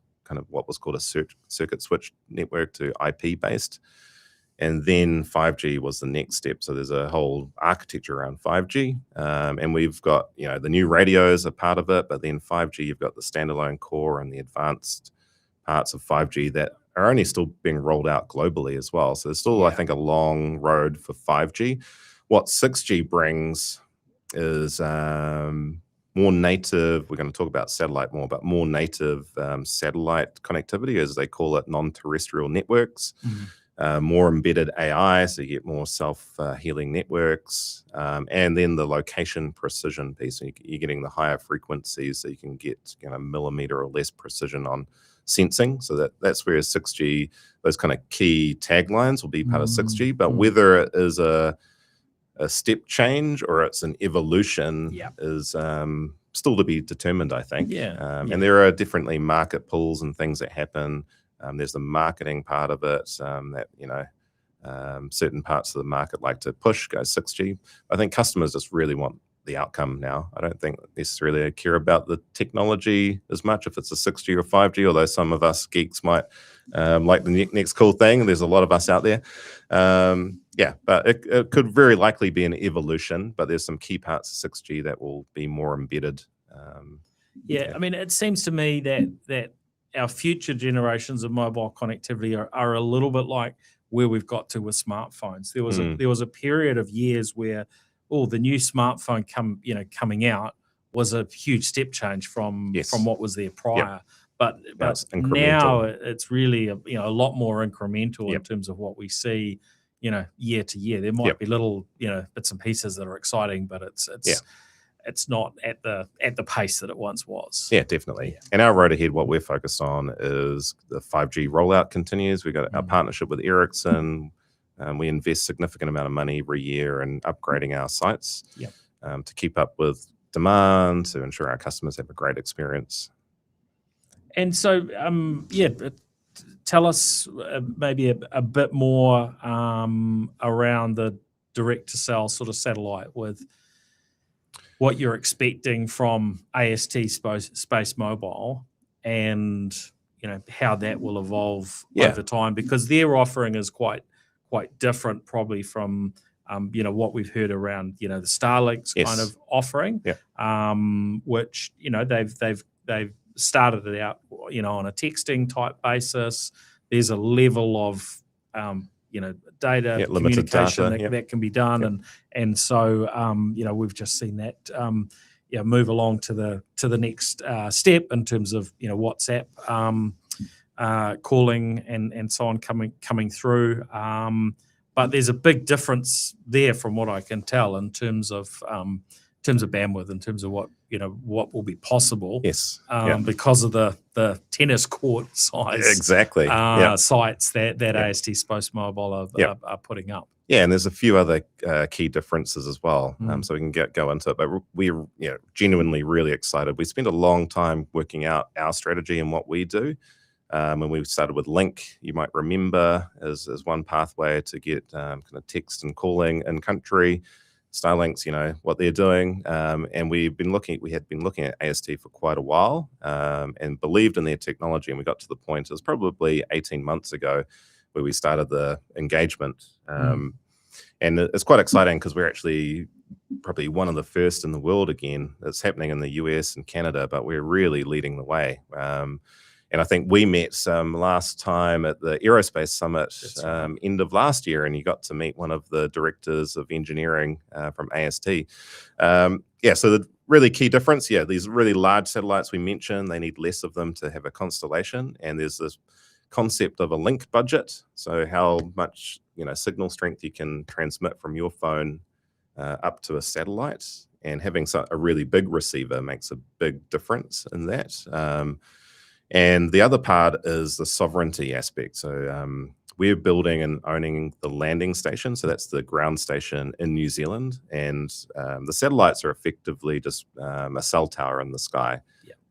[SPEAKER 3] called a circuit switch network to IP based. And then 5G was the next step. So there's a whole architecture around 5G. And we've got, the new radios are part of it, but then 5G, you've got the standalone core and the advanced parts of 5G that are only still being rolled out globally as well. So there's still, I think, a long road for 5G. What 6G brings is more native, we're going to talk about satellite more, but more native satellite connectivity, as they call it, non-terrestrial networks. More embedded AI, so you get more self-healing networks, and then the location precision piece. So you're getting the higher frequencies, so you can get millimeter or less precision on sensing. So that's where 6G, those kind of key taglines will be part of 6G. But whether it is a step change or it's an evolution is still to be determined, I think. And there are definitely market pulls and things that happen. There's the marketing part of it that, certain parts of the market like to go 6G. I think customers just really want the outcome now. I don't think necessarily I care about the technology as much, if it's a 6G or 5G, although some of us geeks might like the next cool thing. There's a lot of us out there. But it could very likely be an evolution, but there's some key parts of 6G that will be more embedded.
[SPEAKER 2] I mean, it seems to me that our future generations of mobile connectivity are a little bit like where we've got to with smartphones. There was a period of years where the new smartphone coming out was a huge step change from what was there prior. But now it's really a lot more incremental in terms of what we see, year to year. There might be little bits and pieces that are exciting, but it's not at the pace that it once was.
[SPEAKER 3] Yeah, definitely. And our road ahead, what we're focused on is the 5G rollout continues. We've got our partnership with Ericsson. We invest significant amount of money every year in upgrading our sites to keep up with demand, to ensure our customers have a great experience.
[SPEAKER 2] And so, tell us maybe a bit more around the direct-to-cell sort of satellite, with what you're expecting from AST Space Mobile, and how that will evolve over time, because their offering is quite different probably from what we've heard around the Starlink's kind of offering, which they've started it out on a texting type basis. There's a level of data communication that can be done, and so we've just seen that move along to the next step in terms of WhatsApp calling and so on coming through. But there's a big difference there from what I can tell in terms of bandwidth, in terms of what will be possible. Because of the tennis court size sites that AST Space Mobile are putting up.
[SPEAKER 3] Yeah, and there's a few other key differences as well, so we can go into it. But we're genuinely really excited. We spent a long time working out our strategy and what we do. When we started with Link, you might remember, as one pathway to get kind of text and calling in country. Starlink's, what they're doing, and we had been looking at AST for quite a while, and believed in their technology. And we got to the point, it was probably 18 months ago, where we started the engagement. And it's quite exciting because we're actually probably one of the first in the world again. It's happening in the US and Canada, but we're really leading the way. And I think we met last time at the Aerospace Summit end of last year, and you got to meet one of the directors of engineering from AST. So the really key difference, these really large satellites we mentioned, they need less of them to have a constellation. And there's this concept of a link budget. So how much signal strength you can transmit from your phone up to a satellite. And having a really big receiver makes a big difference in that. And the other part is the sovereignty aspect. So we're building and owning the landing station. So that's the ground station in New Zealand. And the satellites are effectively just a cell tower in the sky.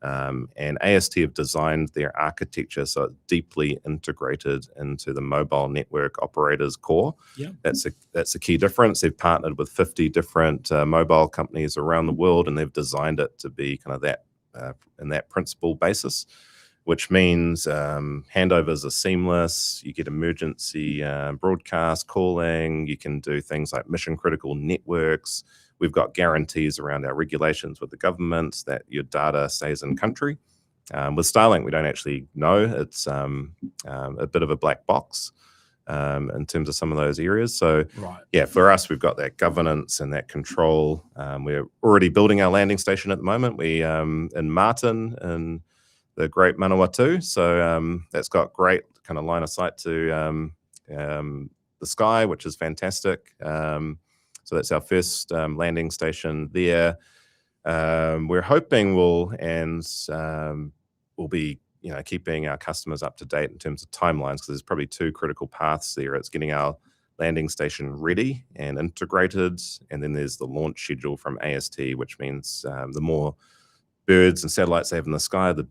[SPEAKER 3] And AST have designed their architecture so it's deeply integrated into the mobile network operator's core. That's a key difference. They've partnered with 50 different mobile companies around the world, and they've designed it to be kind of that in that principle basis, which means handovers are seamless. You get emergency broadcast calling. You can do things like mission critical networks. We've got guarantees around our regulations with the government that your data stays in country. With Starlink, we don't actually know. It's a bit of a black box in terms of some of those areas. So for us, we've got that governance and that control. We're already building our landing station at the moment. We in Martin and the Great Manawatu. So that's got great kind of line of sight to the sky, which is fantastic. So that's our first landing station there. We're hoping we'll be keeping our customers up to date in terms of timelines, because there's probably two critical paths there. It's getting our landing station ready and integrated, and then there's the launch schedule from AST, which means the more birds and satellites they have in the sky, the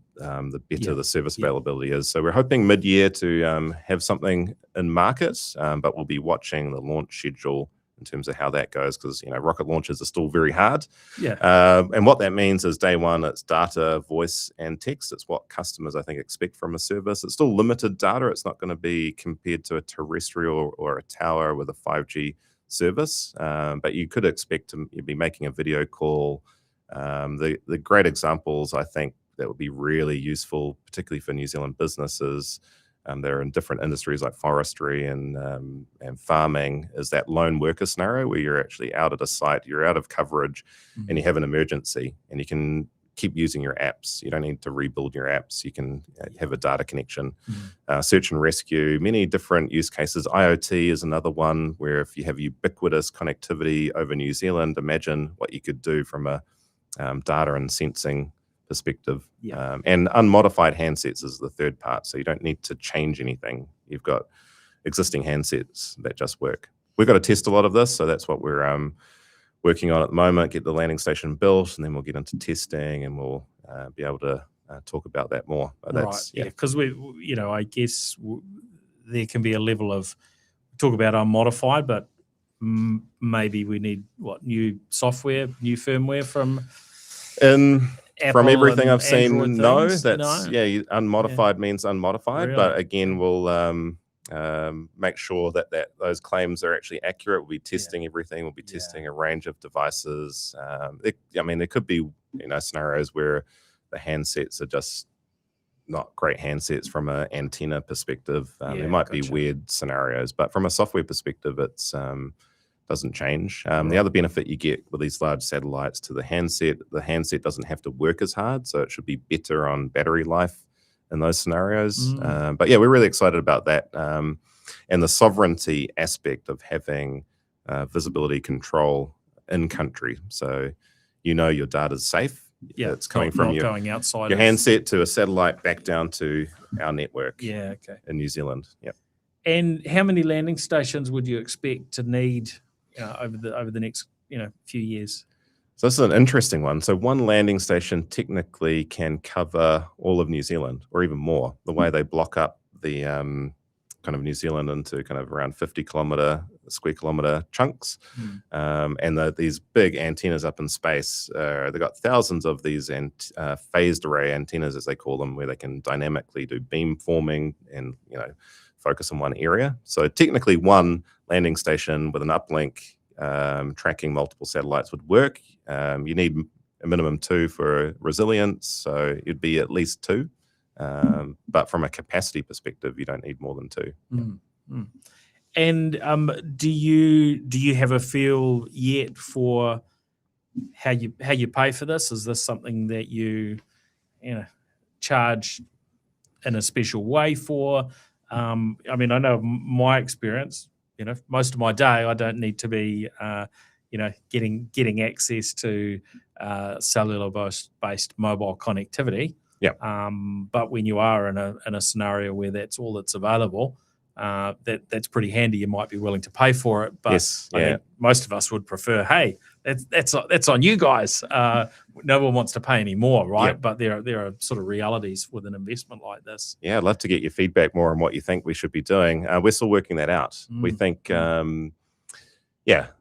[SPEAKER 3] better the service availability is. So we're hoping mid-year to have something in market, but we'll be watching the launch schedule in terms of how that goes, because rocket launches are still very hard. And what that means is day one, it's data, voice, and text. It's what customers, I think, expect from a service. It's still limited data. It's not going to be compared to a terrestrial or a tower with a 5G service, but you could expect to be making a video call. The great examples, I think, that would be really useful, particularly for New Zealand businesses that are in different industries like forestry and farming, is that lone worker scenario where you're actually out at a site, you're out of coverage, and you have an emergency, and you can keep using your apps. You don't need to rebuild your apps. You can have a data connection. Search and rescue, many different use cases. IoT is another one where if you have ubiquitous connectivity over New Zealand, imagine what you could do from a data and sensing perspective. And unmodified handsets is the third part. So you don't need to change anything. You've got existing handsets that just work. We've got to test a lot of this. So that's what we're working on at the moment, get the landing station built, and then we'll get into testing, and we'll be able to talk about that more. But that's,
[SPEAKER 2] because I guess there can be a level of talk about unmodified, but maybe we need new software, new firmware from Apple.
[SPEAKER 3] From everything I've seen,
[SPEAKER 2] Android
[SPEAKER 3] unmodified means unmodified.
[SPEAKER 2] Really?
[SPEAKER 3] But again, we'll make sure that those claims are actually accurate. We'll be testing everything. We'll be testing a range of devices. There could be scenarios where the handsets are just not great handsets from an antenna perspective. There might be weird scenarios, but from a software perspective, it's doesn't change. The other benefit you get with these large satellites to the handset doesn't have to work as hard, so it should be better on battery life in those scenarios. But we're really excited about that, and the sovereignty aspect of having visibility control in country. So your data's safe. It's coming from
[SPEAKER 2] going outside
[SPEAKER 3] your handset to a satellite back down to our network.
[SPEAKER 2] In
[SPEAKER 3] New Zealand.
[SPEAKER 2] And how many landing stations would you expect to need over the next few years?
[SPEAKER 3] So this is an interesting one. So one landing station technically can cover all of New Zealand, or even more. The way they block up the kind of New Zealand into kind of around 50 square kilometer chunks, and these big antennas up in space. They've got thousands of these phased array antennas, as they call them, where they can dynamically do beam forming and focus on one area. So technically, one landing station with an uplink tracking multiple satellites would work. You need a minimum 2 for resilience, so it'd be at least 2. But from a capacity perspective, you don't need more than 2.
[SPEAKER 2] And do you have a feel yet for how you pay for this? Is this something that you charge in a special way for? I know my experience. Most of my day, I don't need to be, getting access to cellular-based mobile connectivity. But when you are in a scenario where that's all that's available, that's pretty handy. You might be willing to pay for it, but I think most of us would prefer, hey, that's on you guys. No one wants to pay any more, right? But there are sort of realities with an investment like this.
[SPEAKER 3] I'd love to get your feedback more on what you think we should be doing. We're still working that out. We think,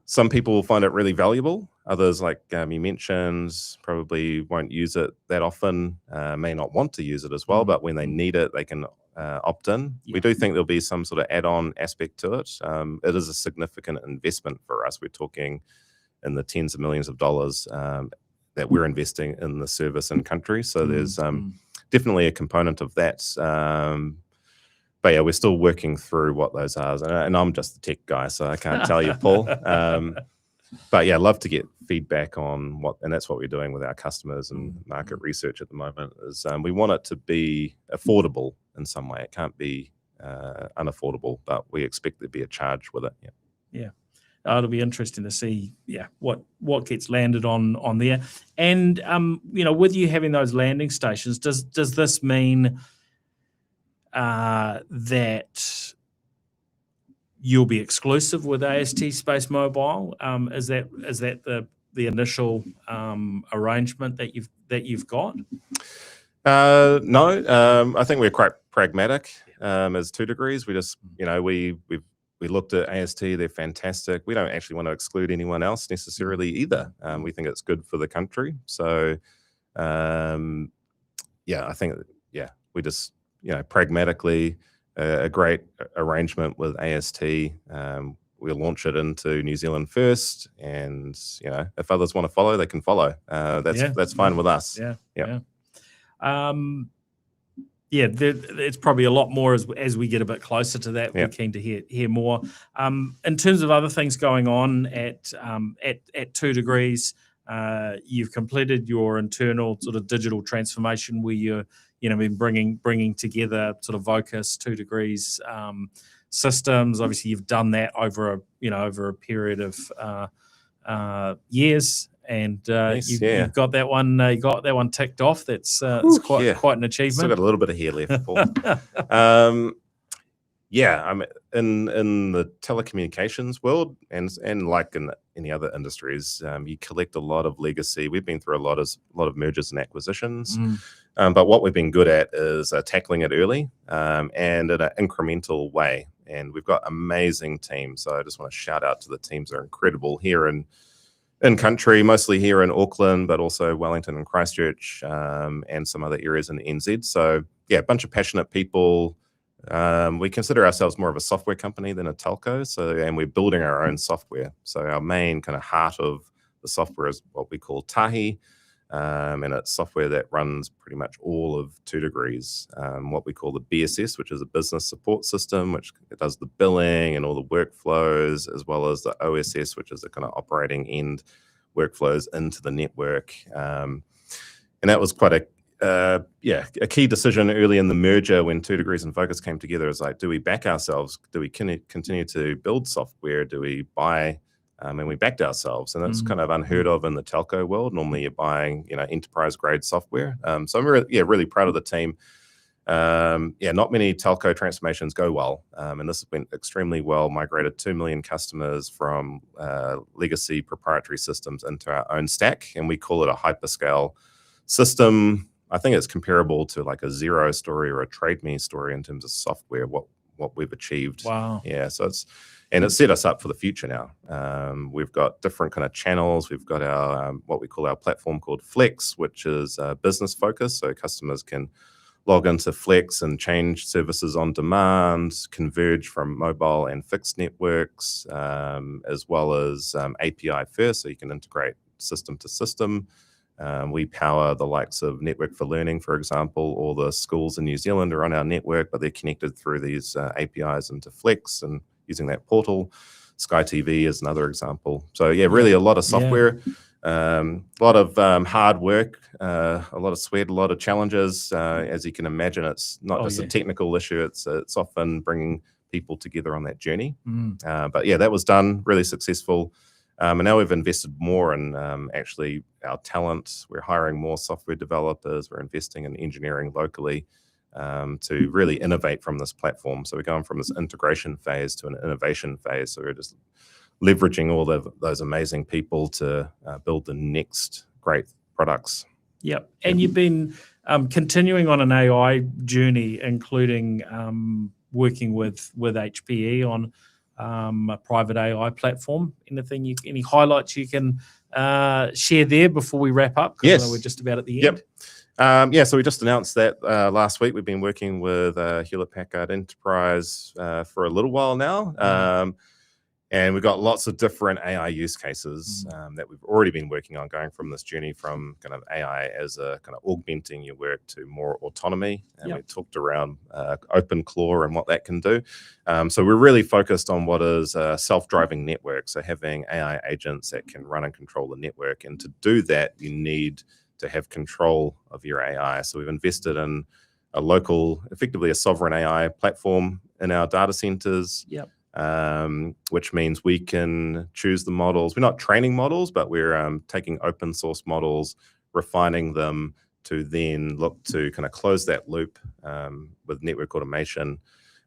[SPEAKER 3] some people will find it really valuable. Others, like you mentioned, probably won't use it that often, may not want to use it as well, but when they need it, they can opt in. We do think there'll be some sort of add-on aspect to it. It is a significant investment for us. We're talking in the tens of millions of dollars that we're investing in the service in country. So there's definitely a component of that. But we're still working through what those are. And I'm just the tech guy, so I can't tell you, Paul. But love to get feedback on and that's what we're doing with our customers and market research at the moment, is we want it to be affordable in some way. It can't be unaffordable, but we expect there to be a charge with it.
[SPEAKER 2] It'll be interesting to see, what gets landed on there. And with you having those landing stations, does this mean that you'll be exclusive with AST Space Mobile? Is that the initial arrangement that you've got?
[SPEAKER 3] No, I think we're quite pragmatic as 2degrees. We just, we looked at AST. They're fantastic. We don't actually want to exclude anyone else necessarily either. We think it's good for the country. So, I think, we just, pragmatically, a great arrangement with AST. We'll launch it into New Zealand first, and if others want to follow, they can follow. That's fine with us.
[SPEAKER 2] It's probably a lot more as we get a bit closer to that. We're keen to hear more. In terms of other things going on at 2degrees, you've completed your internal sort of digital transformation where you're been bringing together sort of Vocus 2degrees systems. Obviously, you've done that over a period of years. And you've got that one. You got that one ticked off. That's it's quite an achievement.
[SPEAKER 3] Still got a little bit of hair left, Paul. I'm in the telecommunications world, and like in any other industries, you collect a lot of legacy. We've been through a lot of mergers and acquisitions, but what we've been good at is tackling it early and in an incremental way. And we've got amazing teams. So I just want to shout out to the teams that are incredible here in country, mostly here in Auckland, but also Wellington and Christchurch, and some other areas in the NZ. So a bunch of passionate people. We consider ourselves more of a software company than a telco. And we're building our own software. So our main kind of heart of the software is what we call Tahi. And it's software that runs pretty much all of 2degrees, what we call the BSS, which is a business support system, which does the billing and all the workflows, as well as the OSS, which is the kind of operating end workflows into the network. And that was quite a key decision early in the merger when 2degrees and Vocus came together. Is like, do we back ourselves? Do we continue to build software? Do we buy? And we backed ourselves, and that's kind of unheard of in the telco world. Normally, you're buying, enterprise grade software. So I'm really proud of the team. Not many telco transformations go well, and this went extremely well. Migrated 2 million customers from legacy proprietary systems into our own stack, and we call it a hyperscale system. I think it's comparable to like a Xero story or a TradeMe story in terms of software. What we've achieved. Wow. Yeah. So it's set us up for the future now. We've got different kind of channels. We've got our what we call our platform called Flex, which is business focused. So customers can log into Flex and change services on demand, converge from mobile and fixed networks, as well as API first, so you can integrate system to system. We power the likes of Network for Learning, for example. All the schools in New Zealand are on our network, but they're connected through these APIs into Flex and using that portal. Sky TV is another example. So really a lot of software, a lot of hard work, a lot of sweat, a lot of challenges. As you can imagine, it's not just a technical issue. It's often bringing people together on that journey. But that was done, really successful. And now we've invested more in actually our talent. We're hiring more software developers. We're investing in engineering locally to really innovate from this platform. So we're going from this integration phase to an innovation phase. So we're just leveraging all those amazing people to build the next great products.
[SPEAKER 2] Yep. And you've been continuing on an AI journey, including working with HPE on a private AI platform. Any highlights you can share there before we wrap up?
[SPEAKER 3] Yes.
[SPEAKER 2] I know we're just about at the end.
[SPEAKER 3] So we just announced that last week. We've been working with Hewlett-Packard Enterprise for a little while now. And we've got lots of different AI use cases that we've already been working on, going from this journey from kind of AI as a kind of augmenting your work to more autonomy. And we talked around OpenClaw and what that can do. So we're really focused on what is a self-driving network. So having AI agents that can run and control the network. And to do that, you need to have control of your AI. So we've invested in a local, effectively a sovereign AI platform in our data centers. Which means we can choose the models. We're not training models, but we're taking open source models, refining them to then look to kind of close that loop with network automation.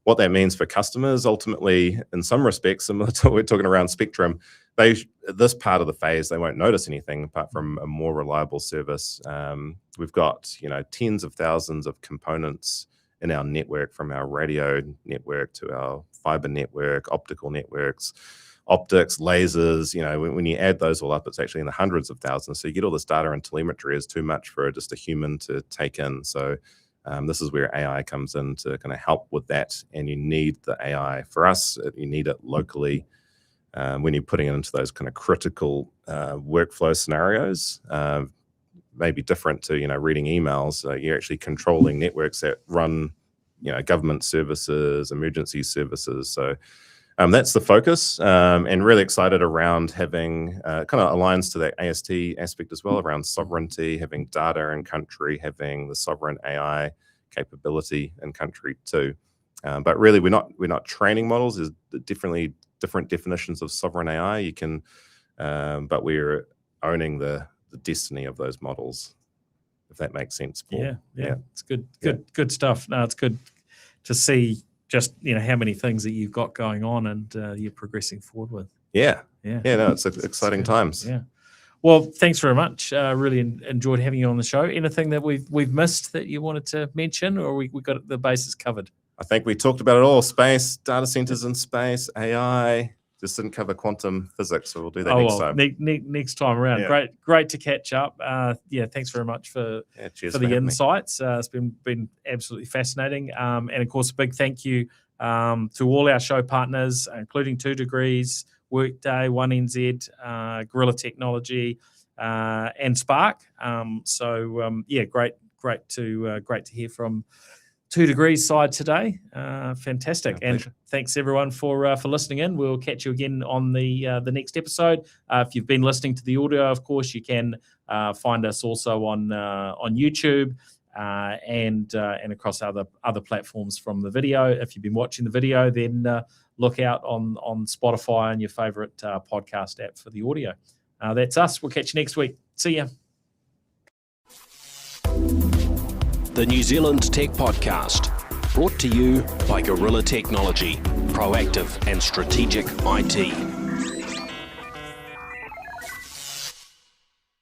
[SPEAKER 3] What that means for customers, ultimately, in some respects, similar to what we're talking around Spectrum, this part of the phase, they won't notice anything apart from a more reliable service. We've got, tens of thousands of components in our network, from our radio network to our fiber network, optical networks, optics, lasers. When you add those all up, it's actually in the hundreds of thousands. So you get all this data and telemetry is too much for just a human to take in. So this is where AI comes in to kind of help with that. And you need the AI. For us, you need it locally when you're putting it into those kind of critical workflow scenarios. Maybe different to, reading emails. You're actually controlling networks that run, government services, emergency services. So that's the focus, and really excited around having kind of aligns to that AST aspect as well, around sovereignty, having data in country, having the sovereign AI capability in country too. But really, we're not training models. There's different definitions of sovereign AI. You can, but we're owning the destiny of those models, if that makes sense, Paul.
[SPEAKER 2] Yeah. It's good stuff. No, it's good to see just how many things that you've got going on and you're progressing forward with.
[SPEAKER 3] No, it's exciting times.
[SPEAKER 2] Yeah. Well, thanks very much. Really enjoyed having you on the show. Anything that we've missed that you wanted to mention, or we got the bases covered? I
[SPEAKER 3] think we talked about it all: space, data centers in space, AI. Just didn't cover quantum physics, so we'll do that next time.
[SPEAKER 2] Next time around. Yeah. Great to catch up. Thanks very much for the insights. It's been absolutely fascinating. And of course, a big thank you to all our show partners, including 2degrees, Workday, 1NZ, Gorilla Technology, and Spark. Great to hear from 2degrees side today. Fantastic. And thanks everyone for listening in. We'll catch you again on the next episode. If you've been listening to the audio, of course, you can find us also on YouTube and across other platforms from the video. If you've been watching the video, then look out on Spotify and your favorite podcast app for the audio. That's us. We'll catch you next week. See ya.
[SPEAKER 1] The New Zealand Tech Podcast, brought to you by Gorilla Technology, proactive and strategic IT.